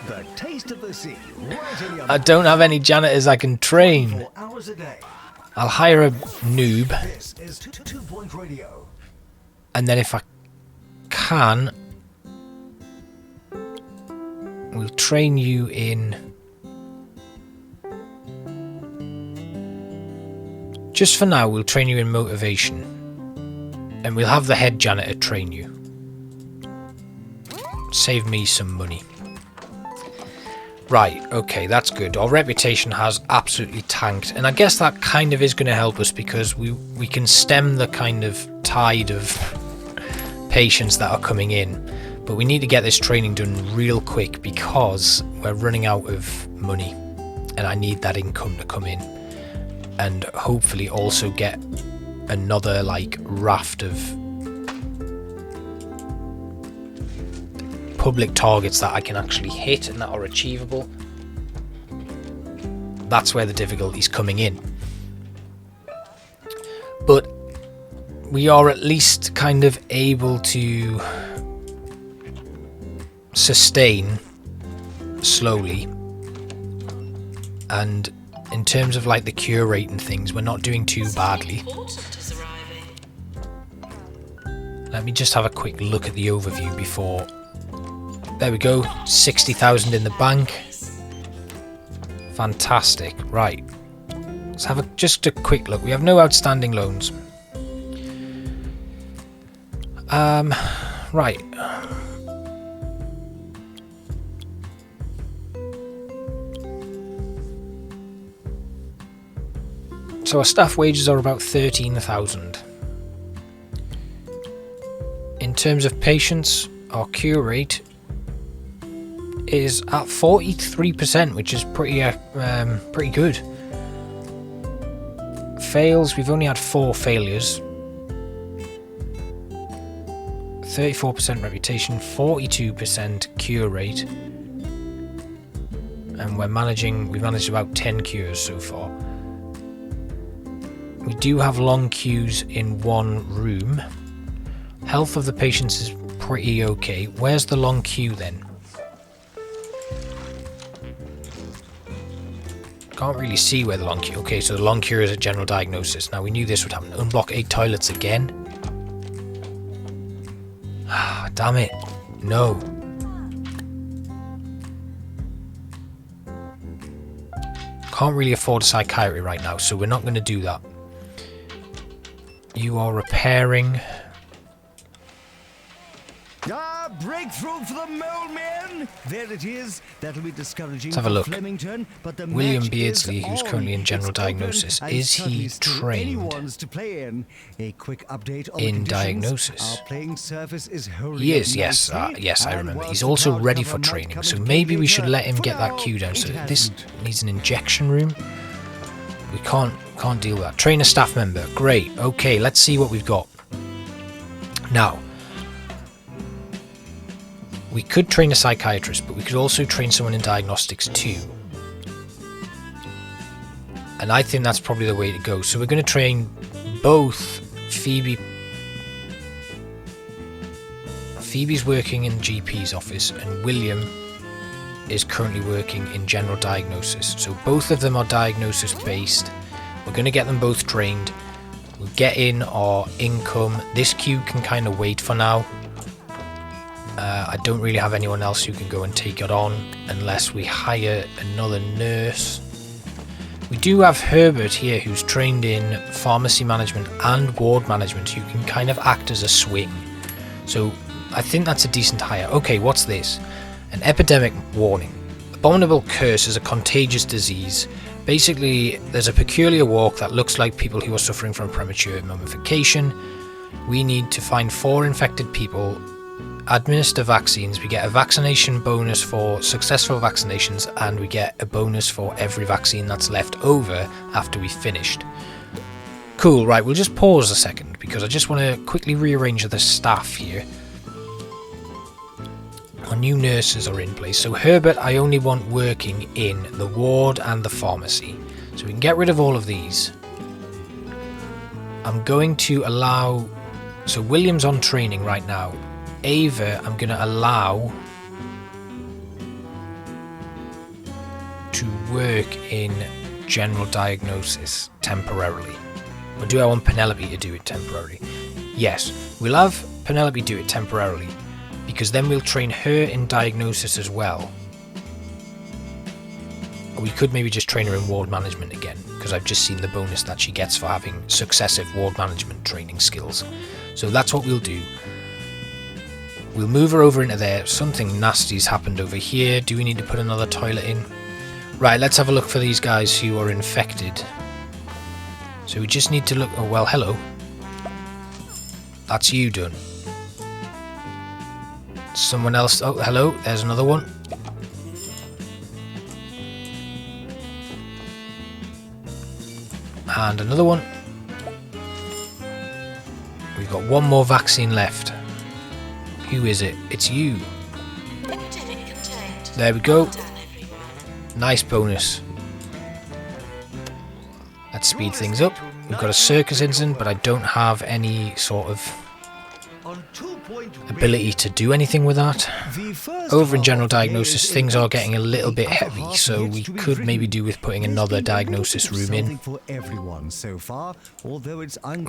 The taste of the sea. Right in your I don't have any janitors I can train. 4 hours a day. I'll hire a noob. This is 2 Point Radio. And then if I can, we'll train you in... Just for now, we'll train you in motivation. And we'll have the head janitor train you. Save me some money. Right, okay, that's good. Our reputation has absolutely tanked. And I guess that kind of is going to help us because we can stem the kind of tide of patients that are coming in. But we need to get this training done real quick because we're running out of money. And I need that income to come in. And hopefully also get another, like, raft of public targets that I can actually hit and that are achievable. That's where the difficulty's coming in. But we are at least kind of able to sustain slowly. And in terms of like the cure rate and things, we're not doing too badly. Let me just have a quick look at the overview before There we go, 60,000 in the bank. Fantastic. Right. Let's have just a quick look. We have no outstanding loans. Right. So our staff wages are about 13,000. In terms of patients, our cure rate is at 43%, which is pretty good. Fails, we've only had 4 failures. 34% reputation, 42% cure rate. And we've managed about 10 cures so far. We do have long queues in one room. Health of the patients is pretty okay. Where's the long queue then? Can't really see where the long queue... Okay, so the long queue is a general diagnosis. Now, we knew this would happen. Unblock 8 toilets again. Ah, damn it. No. Can't really afford a psychiatry right now, so we're not going to do that. You are repairing. Breakthrough for the mole men! There it is. That'll be discouraging. Let's have a look. Flemington, but the William match Beardsley, is who's on. currently in general It's open diagnosis. and Is certainly he still trained anyone's to play in. A quick update on in the conditions. diagnosis? Our playing surface is holding He is, up yes. nicely, Yes, I and remember. whilst He's the also cloud ready cover for might training, come so into maybe we later, should let him for get that now, queue down. So it this hasn't. needs an injection room. We can't deal with that. Train a staff member. Great. Okay, let's see what we've got. Now, we could train a psychiatrist, but we could also train someone in diagnostics too. And I think that's probably the way to go. So we're going to train both Phoebe. Phoebe's working in GP's office, and William is currently working in general diagnosis. So both of them are diagnosis based. We're going to get them both trained. We'll get in our income. This queue can kind of wait for now. I don't really have anyone else who can go and take it on unless we hire another nurse. We do have Herbert here, who's trained in pharmacy management and ward management, who can kind of act as a swing. So I think that's a decent hire. Okay, what's this? An epidemic warning. Abominable curse is a contagious disease. Basically, there's a peculiar walk that looks like people who are suffering from premature mummification. We need to find 4 infected people, administer vaccines. We get a vaccination bonus for successful vaccinations, and we get a bonus for every vaccine that's left over after we've finished. Cool, right, we'll just pause a second because I just want to quickly rearrange the staff here. Our new nurses are in place. So Herbert, I only want working in the ward and the pharmacy. So we can get rid of all of these. I'm going to allow... So William's on training right now. Ava, I'm going to allow to work in general diagnosis temporarily. Or do I want Penelope to do it temporarily? Yes, we'll have Penelope do it temporarily, because then we'll train her in diagnosis as well. Or we could maybe just train her in ward management again, because I've just seen the bonus that she gets for having successive ward management training skills. So that's what we'll do. We'll move her over into there. Something nasty's happened over here. Do we need to put another toilet in? Right, let's have a look for these guys who are infected. So we just need to look... Oh, well, hello. That's you done. Someone else... Oh, hello. There's another one. And another one. We've got one more vaccine left. Who is it? It's you. Epidemic contained. There we go. Well done, everyone. Nice bonus. Let's speed things up. We've got a circus incident, but I don't have any sort of ability to do anything with that. Over in general diagnosis, things are getting a little bit heavy, so we could maybe do with putting another diagnosis room in. We've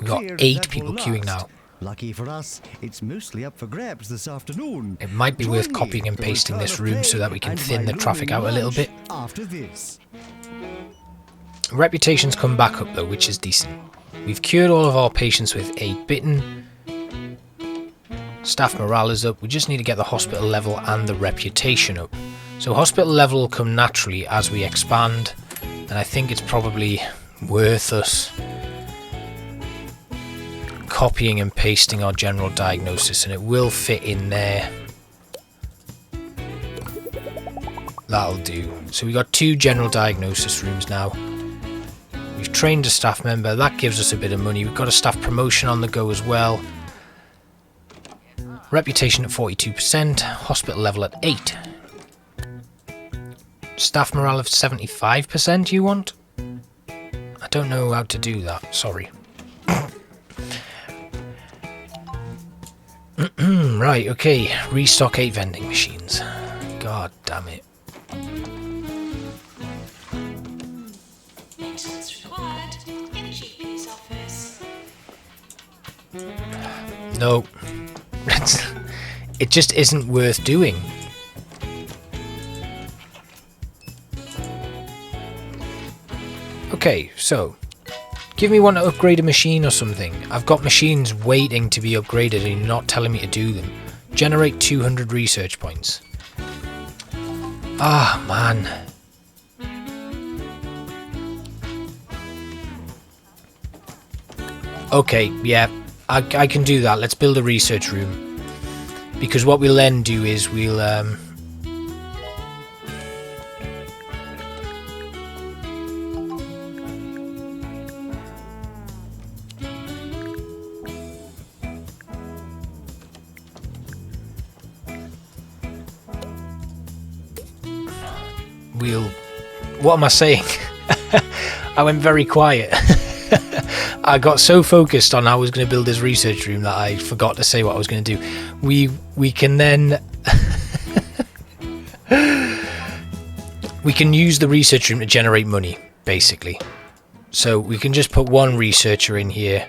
got 8 people queuing now. Lucky for us, it's mostly up for grabs this afternoon. It might be worth Join me copying and for pasting return this of room play so that we can and thin my the traffic looming out a little lunch bit. after this. Reputation's come back up though, which is decent. We've cured all of our patients with a bitten. Staff morale is up. We just need to get the hospital level and the reputation up. So hospital level will come naturally as we expand, and I think it's probably worth us copying and pasting our general diagnosis, and it will fit in there. That'll do. So we got 2 general diagnosis rooms now. We've trained a staff member. That gives us a bit of money. We've got a staff promotion on the go as well. Reputation at 42%. Hospital level at 8. Staff morale of 75% you want? I don't know how to do that. Sorry. Right, okay. Restock 8 vending machines. God damn it. Maintenance required in GP's office. No. It just isn't worth doing. Okay, so give me one to upgrade a machine or something. I've got machines waiting to be upgraded and you're not telling me to do them. Generate 200 research points. Ah, man. Okay, yeah, I can do that. Let's build a research room. Because what we'll then do is we'll what am I saying? I went very quiet. I got so focused on how I was going to build this research room that I forgot to say what I was going to do. We can then we can use the research room to generate money, basically. So we can just put one researcher in here.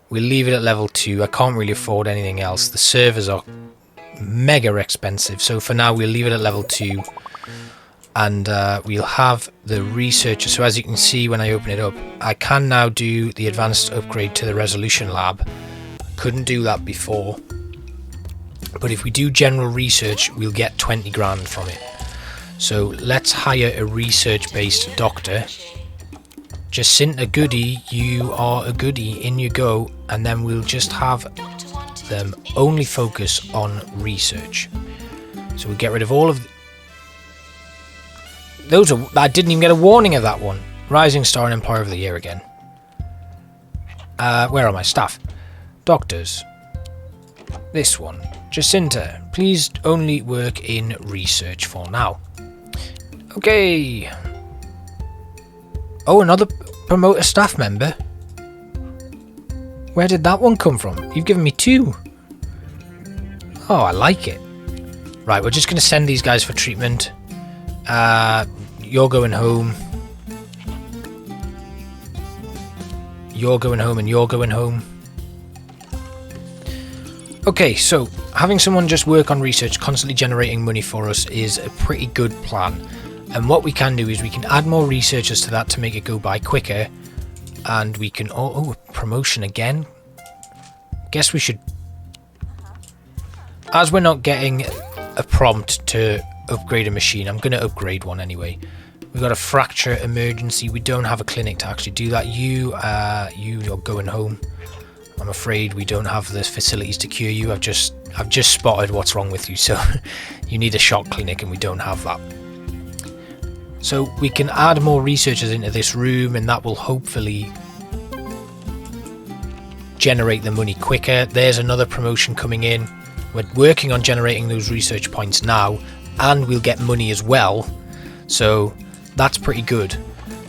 We'll leave it at level 2. I can't really afford anything else. The servers are mega expensive, so for now we'll leave it at level 2. And we'll have the researcher. So as you can see when I open it up, I can now do the advanced upgrade to the resolution lab. Couldn't do that before. But if we do general research, we'll get 20 grand from it. So let's hire a research-based doctor. Jacinta Goody, you are a goody. In you go. And then we'll just have them only focus on research. So we'll get rid of all of those are, I didn't even get a warning of that one. Rising Star and Employer of the Year again. Where are my staff? Doctors. This one. Jacinta, please only work in research for now. Okay. Oh, another promoter staff member. Where did that one come from? You've given me 2. Oh, I like it. Right, we're just going to send these guys for treatment. You're going home. You're going home and you're going home. Okay, so having someone just work on research, constantly generating money for us is a pretty good plan. And what we can do is we can add more researchers to that to make it go by quicker. And we can... Oh, promotion again. Guess we should... As we're not getting a prompt to upgrade a machine, I'm going to upgrade one anyway. We've got a fracture emergency. We don't have a clinic to actually do that. You're going home. I'm afraid we don't have the facilities to cure you. I've just spotted what's wrong with you, so you need a shock clinic and we don't have that. So we can add more researchers into this room and that will hopefully generate the money quicker. There's another promotion coming in. We're working on generating those research points now and we'll get money as well. So that's pretty good.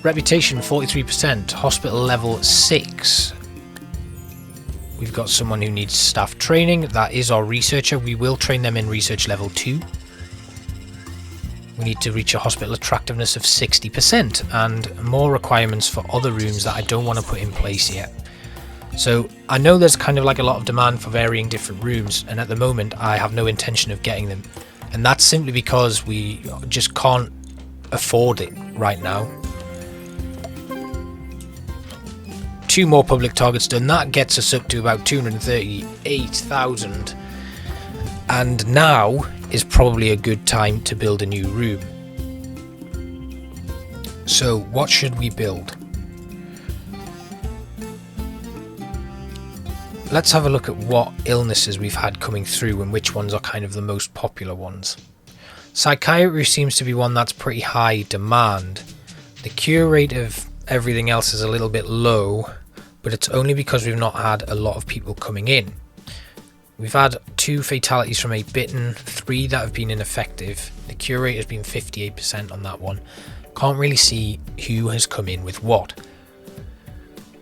Reputation 43%, hospital level 6. We've got someone who needs staff training. That is our researcher. We will train them in research level 2. We need to reach a hospital attractiveness of 60% and more requirements for other rooms that I don't want to put in place yet. So I know there's kind of like a lot of demand for varying different rooms, and at the moment I have no intention of getting them, and that's simply because we just can't afford it right now. 2 more public targets done, that gets us up to about 238,000, and now is probably a good time to build a new room. So what should we build? Let's have a look at what illnesses we've had coming through and which ones are kind of the most popular ones. Psychiatry seems to be one that's pretty high demand. The cure rate of everything else is a little bit low, but it's only because we've not had a lot of people coming in. We've had 2 fatalities from a bitten, 3 that have been ineffective. The cure rate has been 58% on that one. Can't really see who has come in with what.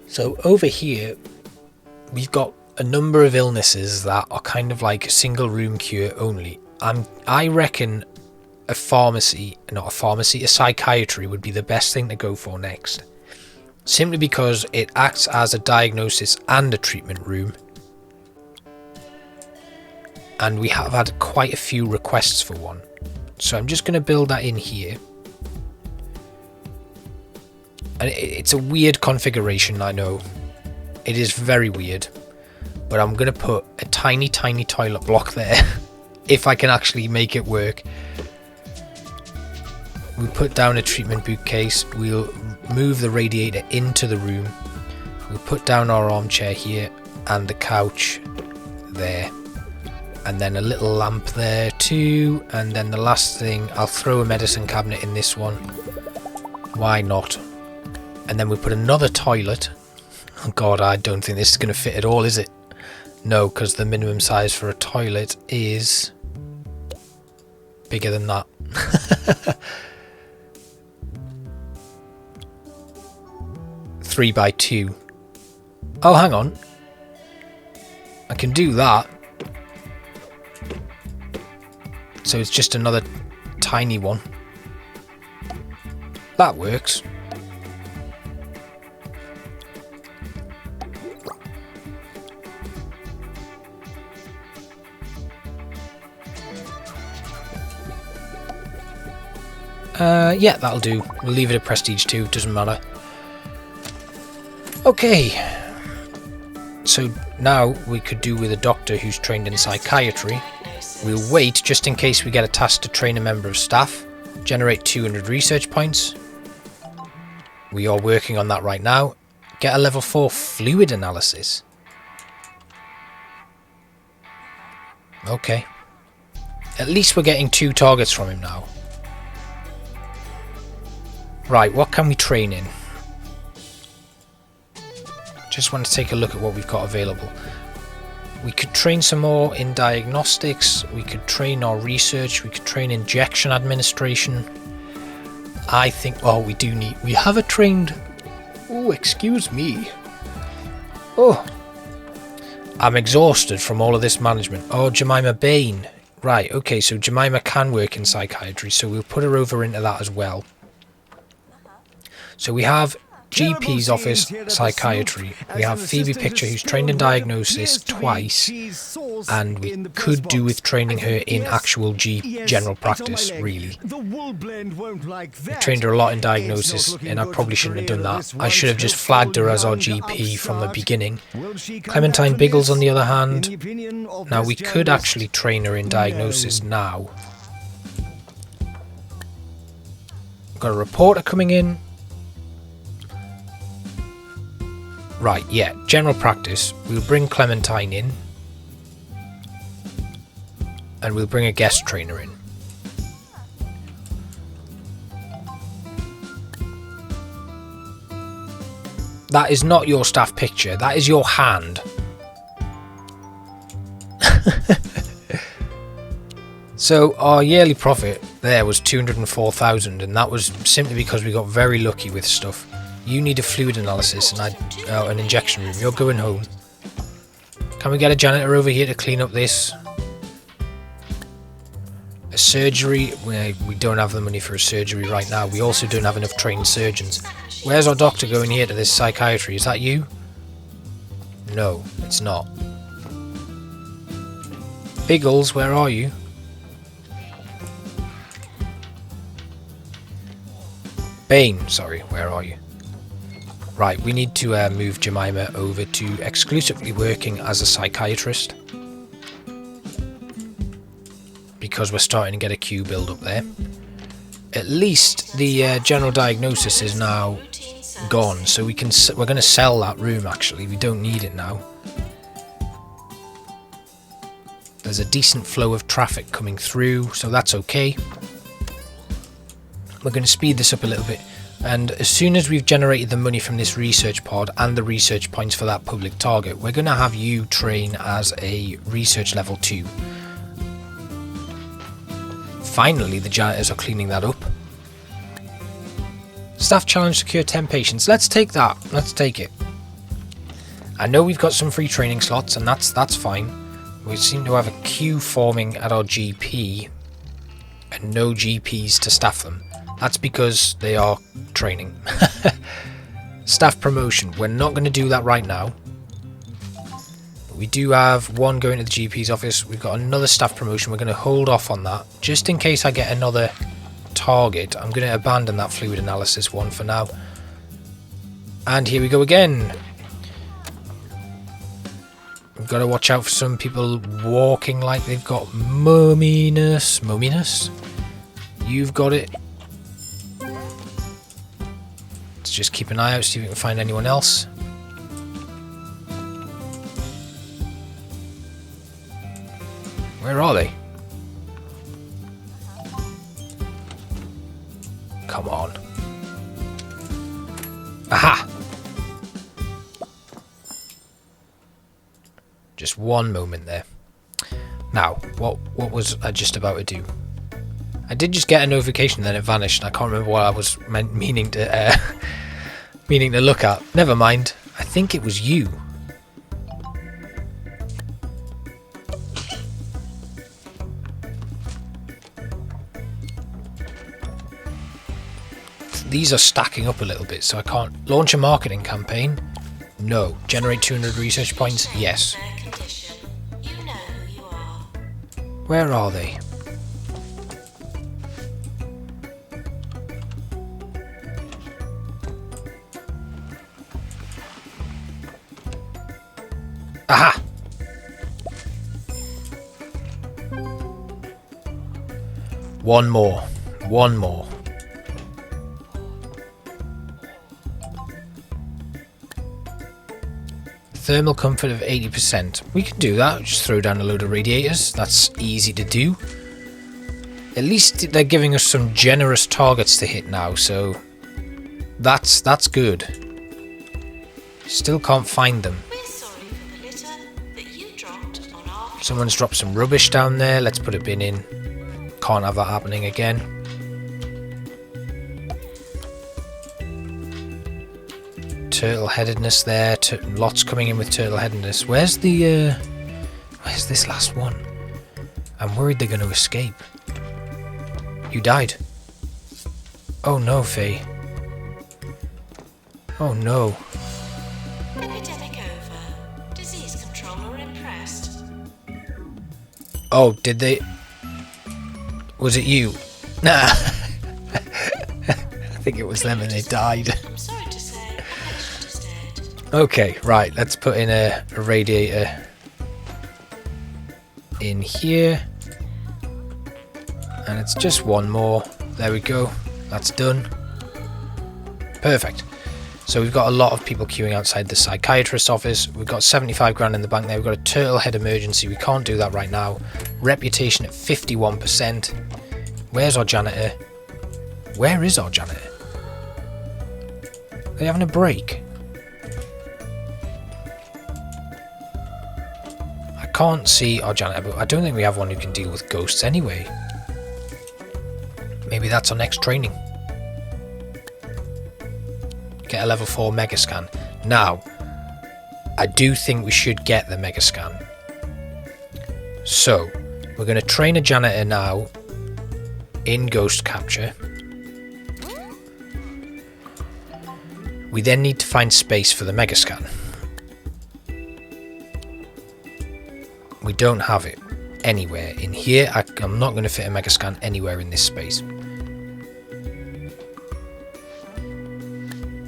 So over here, we've got a number of illnesses that are kind of like single room cure only. I reckon a psychiatry would be the best thing to go for next. Simply because it acts as a diagnosis and a treatment room. And we have had quite a few requests for one. So I'm just going to build that in here. And it's a weird configuration, I know. It is very weird, but I'm going to put a tiny toilet block there if I can actually make it work. We'll put down a treatment bookcase, we'll move the radiator into the room, we'll put down our armchair here and the couch there, and then a little lamp there too, and then the last thing, I'll throw a medicine cabinet in this one, why not? And then we'll put another toilet. Oh god, I don't think this is going to fit at all, is it? No, because the minimum size for a toilet is bigger than that. 3 by 2. Oh, hang on. I can do that. So it's just another tiny one. That works. Yeah, that'll do. We'll leave it at Prestige 2, doesn't matter. Okay. So now we could do with a doctor who's trained in psychiatry. We'll wait just in case we get a task to train a member of staff. Generate 200 research points. We are working on that right now. Get a level 4 fluid analysis. Okay. At least we're getting 2 targets from him now. Right, what can we train in? Just want to take a look at what we've got available. We could train some more in diagnostics, we could train our research, we could train injection administration. I think, well, we have a trained... Oh, excuse me. Oh. I'm exhausted from all of this management. Oh, Jemima Bain. Right, okay, so Jemima can work in psychiatry, so we'll put her over into that as well. So we have GP's office psychiatry. We have Phoebe Picture, who's trained in diagnosis twice, and we could do with training her in actual general practice, really. We trained her a lot in diagnosis, and I probably shouldn't have done that. I should have just flagged her as our GP from the beginning. Clementine Biggles, on the other hand, now we could actually train her in diagnosis now. Got a reporter coming in. Right, yeah, general practice. We'll bring Clementine in. And we'll bring a guest trainer in. That is not your staff picture, that is your hand. So our yearly profit there was 204,000, and that was simply because we got very lucky with stuff. You need a fluid analysis and an injection room. You're going home. Can we get a janitor over here to clean up this? A surgery. We don't have the money for a surgery right now. We also don't have enough trained surgeons. Where's our doctor going here to this psychiatry? Is that you? No, it's not. Biggles, where are you? Bane, sorry, where are you? Right, we need to move Jemima over to exclusively working as a psychiatrist. Because we're starting to get a queue build up there. At least the general diagnosis is now gone, so we're going to sell that room actually. We don't need it now. There's a decent flow of traffic coming through, so that's okay. We're going to speed this up a little bit, and as soon as we've generated the money from this research pod and the research points for that public target, we're going to have you train as a research level 2. Finally, the janitors are cleaning that up. Staff challenge secure 10 patients. Let's take that. Let's take it. I know we've got some free training slots, and that's fine. We seem to have a queue forming at our GP and no GPs to staff them. That's because they are training. Staff promotion. We're not going to do that right now. But we do have one going to the GP's office. We've got another staff promotion. We're going to hold off on that. Just in case I get another target, I'm going to abandon that fluid analysis one for now. And here we go again. We've got to watch out for some people walking like they've got mumminess. Mumminess? You've got it. Let's just keep an eye out, see if we can find anyone else. Where are they? Come on. Aha! Just one moment there. Now, what was I just about to do? I did just get a notification, then it vanished, and I can't remember what I was meaning to look at. Never mind. I think it was you. These are stacking up a little bit, so I can't launch a marketing campaign. No. Generate 200 research points. Yes. You know who you are. Where are they? Aha! One more. One more. Thermal comfort of 80%. We can do that. Just throw down a load of radiators. That's easy to do. At least they're giving us some generous targets to hit now, so that's good. Still can't find them. We're sorry for the litter that you dropped on our... Someone's dropped some rubbish down there. Let's put a bin in. Can't have that happening again. Turtle-headedness there. Lots coming in with turtle-headedness. Where's this last one? I'm worried they're going to escape. You died. Oh no, Faye. Oh no. Epidemic over. Disease controller impressed. Oh, did they... Was it you? Nah. I think it was them and they died. I'm sorry to say, the patient is dead. Okay, right. Let's put in a radiator in here. And it's just one more. There we go. That's done. Perfect. So we've got a lot of people queuing outside the psychiatrist's office. We've got 75 grand in the bank there. We've got a turtle head emergency. We can't do that right now. Reputation at 51%. Where's our janitor? Where is our janitor? Are they having a break? I can't see our janitor, but I don't think we have one who can deal with ghosts anyway. Maybe that's our next training. Get a level 4 mega scan. Now, I do think we should get the mega scan. So, we're going to train a janitor now in ghost capture. We then need to find space for the mega scan. We don't have it anywhere in here. I'm not going to fit a mega scan anywhere in this space.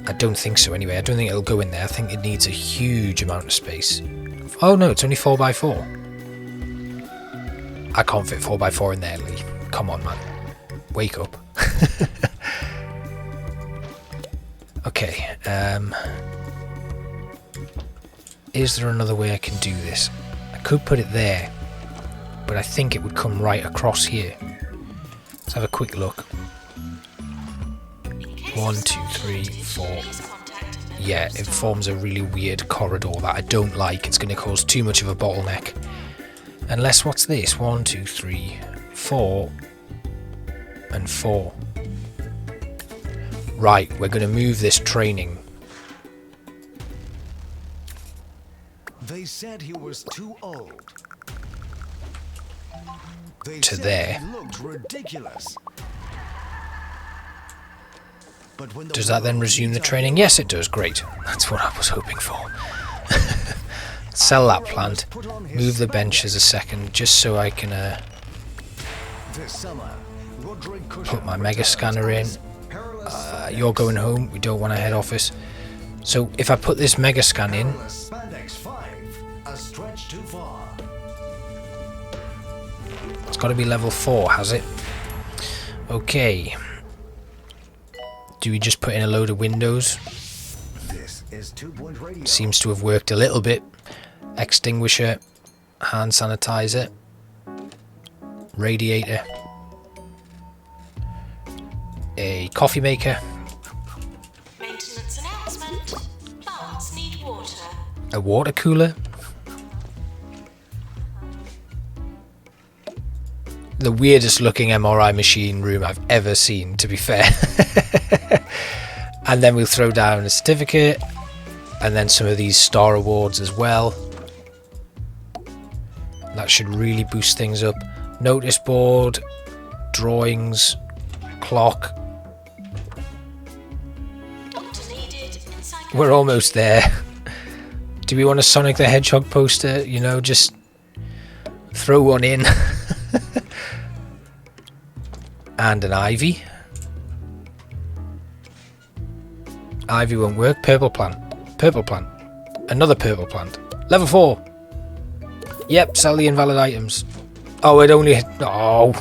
I don't think so anyway. I don't think it'll go in there. I think it needs a huge amount of space. Oh no, it's only 4x4. I can't fit 4x4 in there, Lee. Come on, man. Wake up. Okay. Is there another way I can do this? I could put it there, but I think it would come right across here. Let's have a quick look. 1, 2, 3, 4. Yeah, it forms a really weird corridor that I don't like. It's going to cause too much of a bottleneck. Unless, what's this? 1, 2, 3, 4, and 4. Right, we're going to move this training. They said he was too old. They To said there. He looked ridiculous. But when Does that then resume the training? Yes, it does. Great. That's what I was hoping for. Sell that plant. Move the benches a second, just so I can put my mega scanner in. You're going home. We don't want a head office. So if I put this mega scan in, it's got to be level 4, has it? Okay. Do we just put in a load of windows? Seems to have worked a little bit. Extinguisher, hand sanitizer, radiator, a coffee maker, Maintenance announcement. Plants need water. a water cooler, the weirdest looking MRI machine room I've ever seen, to be fair. And then we'll throw down a certificate, and then some of these star awards as well. That should really boost things up. Notice board, drawings, clock. Doctor needed. We're almost there. Do we want a Sonic the Hedgehog poster? You know, just throw one in. And an ivy. Ivy won't work. Purple plant. Purple plant. Another purple plant. Level 4. Yep, sell the invalid items. Oh, it only... Oh.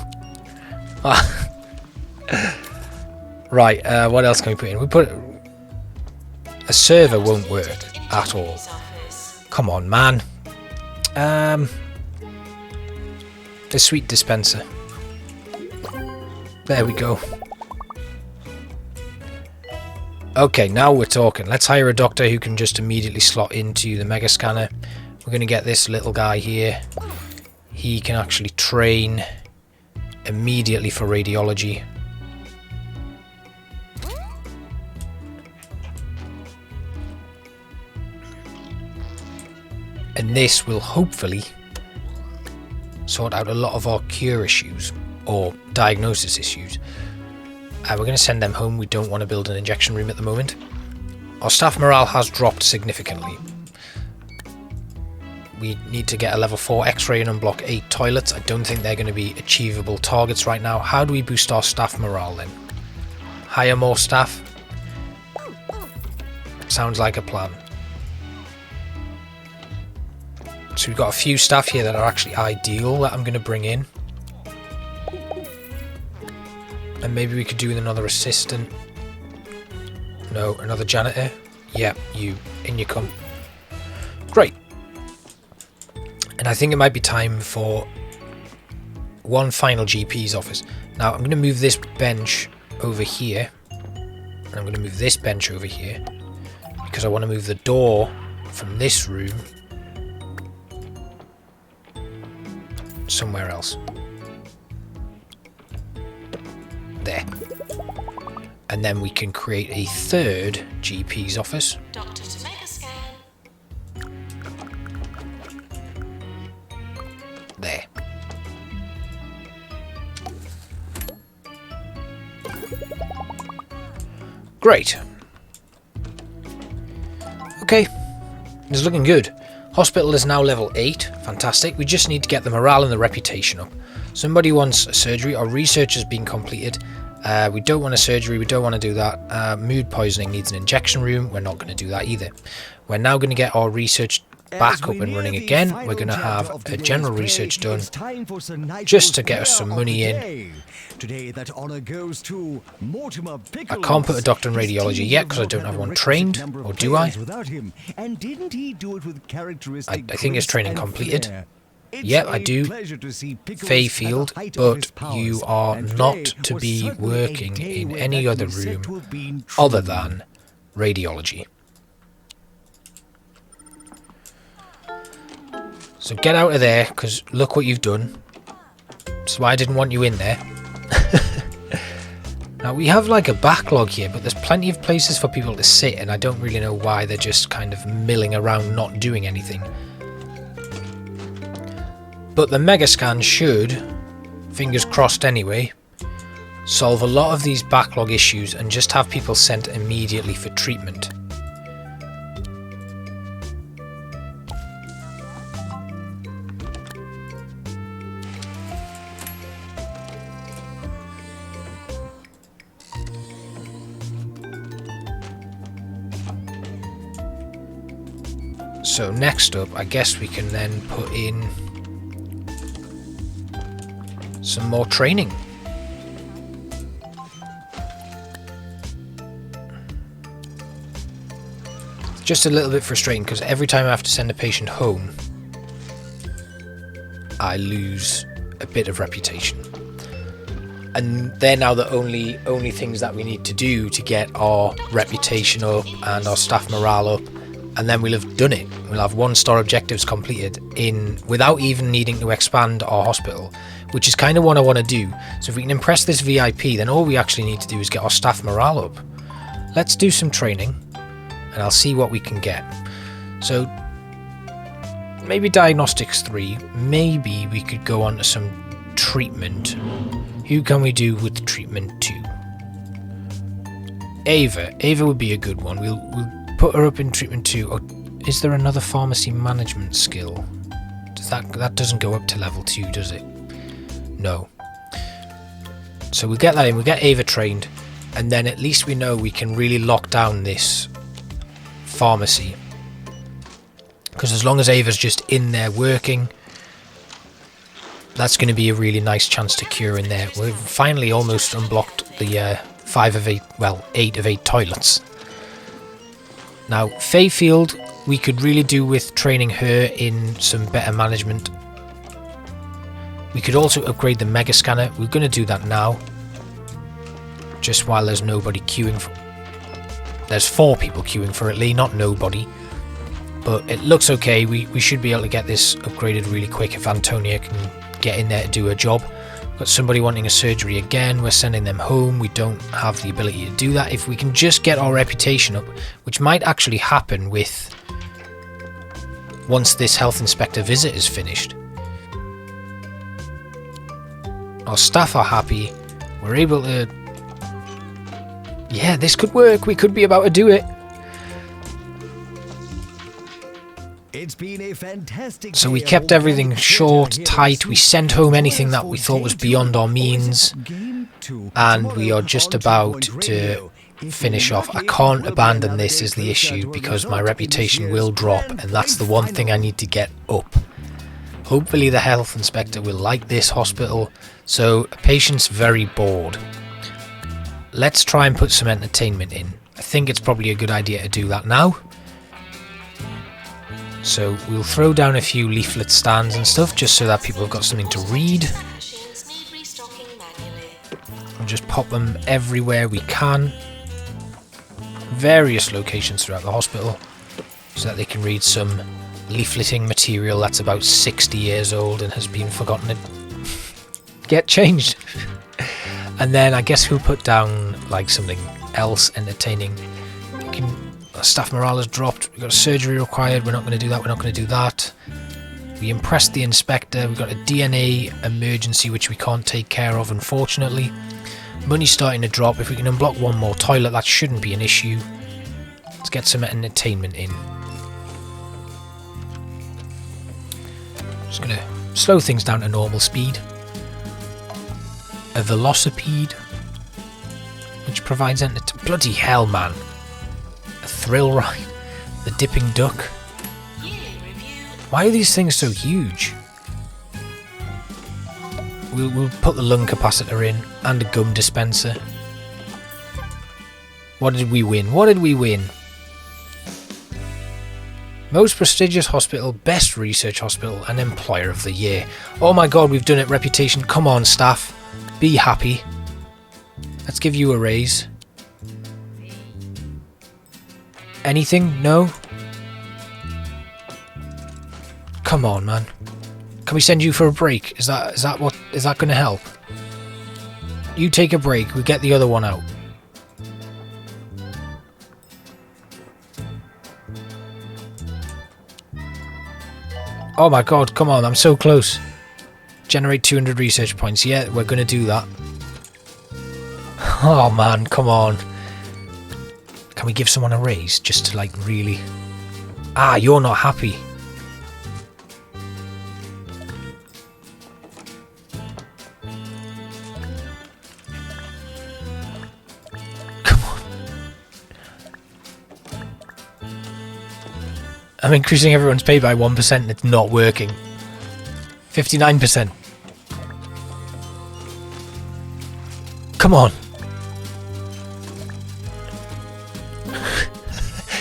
Right, what else can we put in? We put... A server won't work at all. Come on, man. The sweet dispenser. There we go. Okay, now we're talking. Let's hire a doctor who can just immediately slot into the mega scanner. We're going to get this little guy here. He can actually train immediately for radiology. And this will hopefully sort out a lot of our cure issues or diagnosis issues. We're going to send them home. We don't want to build an injection room at the moment. Our staff morale has dropped significantly. We need to get a level 4 X-ray and unblock 8 toilets. I don't think they're going to be achievable targets right now. How do we boost our staff morale then? Hire more staff? Sounds like a plan. So we've got a few staff here that are actually ideal that I'm going to bring in. And maybe we could do with another assistant. No, another janitor. Yep, you. In you come. Great. And I think it might be time for one final GP's office. Now, I'm going to move this bench over here. And I'm going to move this bench over here. Because I want to move the door from this room somewhere else. There. And then we can create a third GP's office. Doctor to make a scan. There. Great. Okay. It's looking good. Hospital is now level 8. Fantastic. We just need to get the morale and the reputation up. Somebody wants a surgery. Our research has been completed. We don't want a surgery. We don't want to do that. Mood poisoning needs an injection room. We're not going to do that either. We're now going to get our research back up and running again. We're going to have a general research done just to get us some money in. Today that honor goes to Mortimer I can't put a doctor in radiology yet because I don't have one trained, or do I? And didn't he do it with characteristic I think his training completed. It's Yeah, I a do. pleasure to see Pickles Fayfield, at the height of his but powers, you are and not today to was be certainly a working day in when any that other was said room to have been other true. than radiology. So get out of there, because look what you've done. That's why I didn't want you in there. Now we have like a backlog here, but there's plenty of places for people to sit, and I don't really know why they're just kind of milling around not doing anything. But the mega scan should, fingers crossed anyway, solve a lot of these backlog issues and just have people sent immediately for treatment. So next up, I guess we can then put in some more training. It's just a little bit frustrating because every time I have to send a patient home, I lose a bit of reputation. And they're now the only things that we need to do to get our reputation up and our staff morale up. And then we'll have done it. We'll have 1-star objectives completed without even needing to expand our hospital, which is kind of what I want to do. So if we can impress this VIP, then all we actually need to do is get our staff morale up. Let's do some training, and I'll see what we can get. So maybe Diagnostics 3. Maybe we could go on to some treatment. Who can we do with treatment 2? Ava. Ava would be a good one. We'll put her up in treatment 2. Or is there another pharmacy management skill? That doesn't go up to level 2, does it? No. So we'll get that in. We'll get Ava trained, and then at least we know we can really lock down this pharmacy. Because as long as Ava's just in there working, that's going to be a really nice chance to cure in there. We've finally almost unblocked the 8 of 8 toilets. Now, Fayfield, we could really do with training her in some better management. We could also upgrade the mega scanner. We're going to do that now. Just while there's nobody queuing for... There's 4 people queuing for it, Lee, not nobody. But it looks okay. We should be able to get this upgraded really quick if Antonia can get in there to do her job. Got somebody wanting a surgery again. We're sending them home. We don't have the ability to do that. If we can just get our reputation up, which might actually happen with once this health inspector visit is finished. Our staff are happy. We're able to... Yeah, this could work. We could be about to do it. It's been a fantastic So we day. kept everything short, tight. We sent home anything that we thought was beyond our means. And we are just about to finish off. I can't abandon this is the issue because my reputation will drop, and that's the one thing I need to get up. Hopefully the health inspector will like this hospital. So a patient's very bored. Let's try and put some entertainment in. I think it's probably a good idea to do that now. So we'll throw down a few leaflet stands and stuff just so that people have got something to read. Machines need restocking manually. We'll just pop them everywhere we can. Various locations throughout the hospital so that they can read some leafleting material that's about 60 years old and has been forgotten to get changed. And then I guess we'll put down like something else entertaining. Staff morale has dropped. We've got a surgery required. We're not going to do that. We're not going to do that. We impressed the inspector. We've got a DNA emergency which we can't take care of, unfortunately. Money's starting to drop. If we can unblock one more toilet, that shouldn't be an issue. Let's get some entertainment in. Just going to slow things down to normal speed. A velocipede, which provides bloody hell, man. A thrill ride. The dipping duck. Why are these things so huge? We'll put the lung capacitor in and a gum dispenser. What did we win? What did we win? Most prestigious hospital, best research hospital, and employer of the year. Oh my god, we've done it. Reputation. Come on, staff. Be happy. Let's give you a raise. Anything? No? Come on, man. Can we send you for a break? Is that going to help? You take a break. We get the other one out. Oh my god, come on, I'm so close. Generate 200 research points. Yeah, we're going to do that. Oh man, come on. Can we give someone a raise just to like really... Ah, you're not happy. Come on. I'm increasing everyone's pay by 1% and it's not working. 59%. Come on.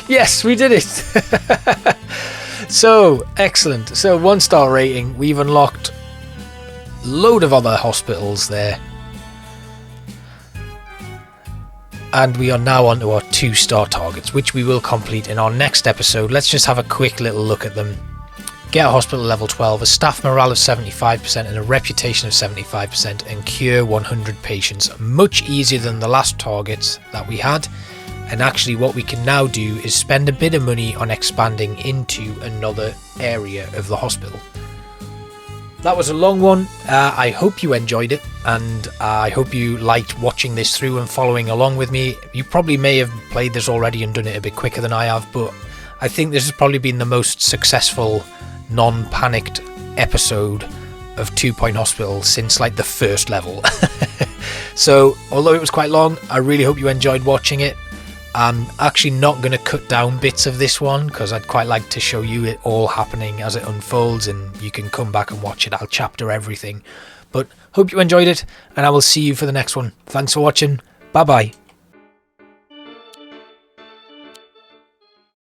Yes, we did it. So, excellent. So, 1-star rating. We've unlocked a load of other hospitals there. And we are now on to our 2-star targets, which we will complete in our next episode. Let's just have a quick little look at them. Get a hospital level 12, a staff morale of 75% and a reputation of 75%, and cure 100 patients. Much easier than the last targets that we had. And actually what we can now do is spend a bit of money on expanding into another area of the hospital. That was a long one. I hope you enjoyed it, and I hope you liked watching this through and following along with me. You probably may have played this already and done it a bit quicker than I have, but I think this has probably been the most successful non-panicked episode of 2 Point Hospital since like the first level. So although it was quite long, I really hope you enjoyed watching it. I'm actually not going to cut down bits of this one because I'd quite like to show you it all happening as it unfolds, and you can come back and watch it. I'll chapter everything. But hope you enjoyed it, and I will see you for the next one. Thanks for watching. Bye bye.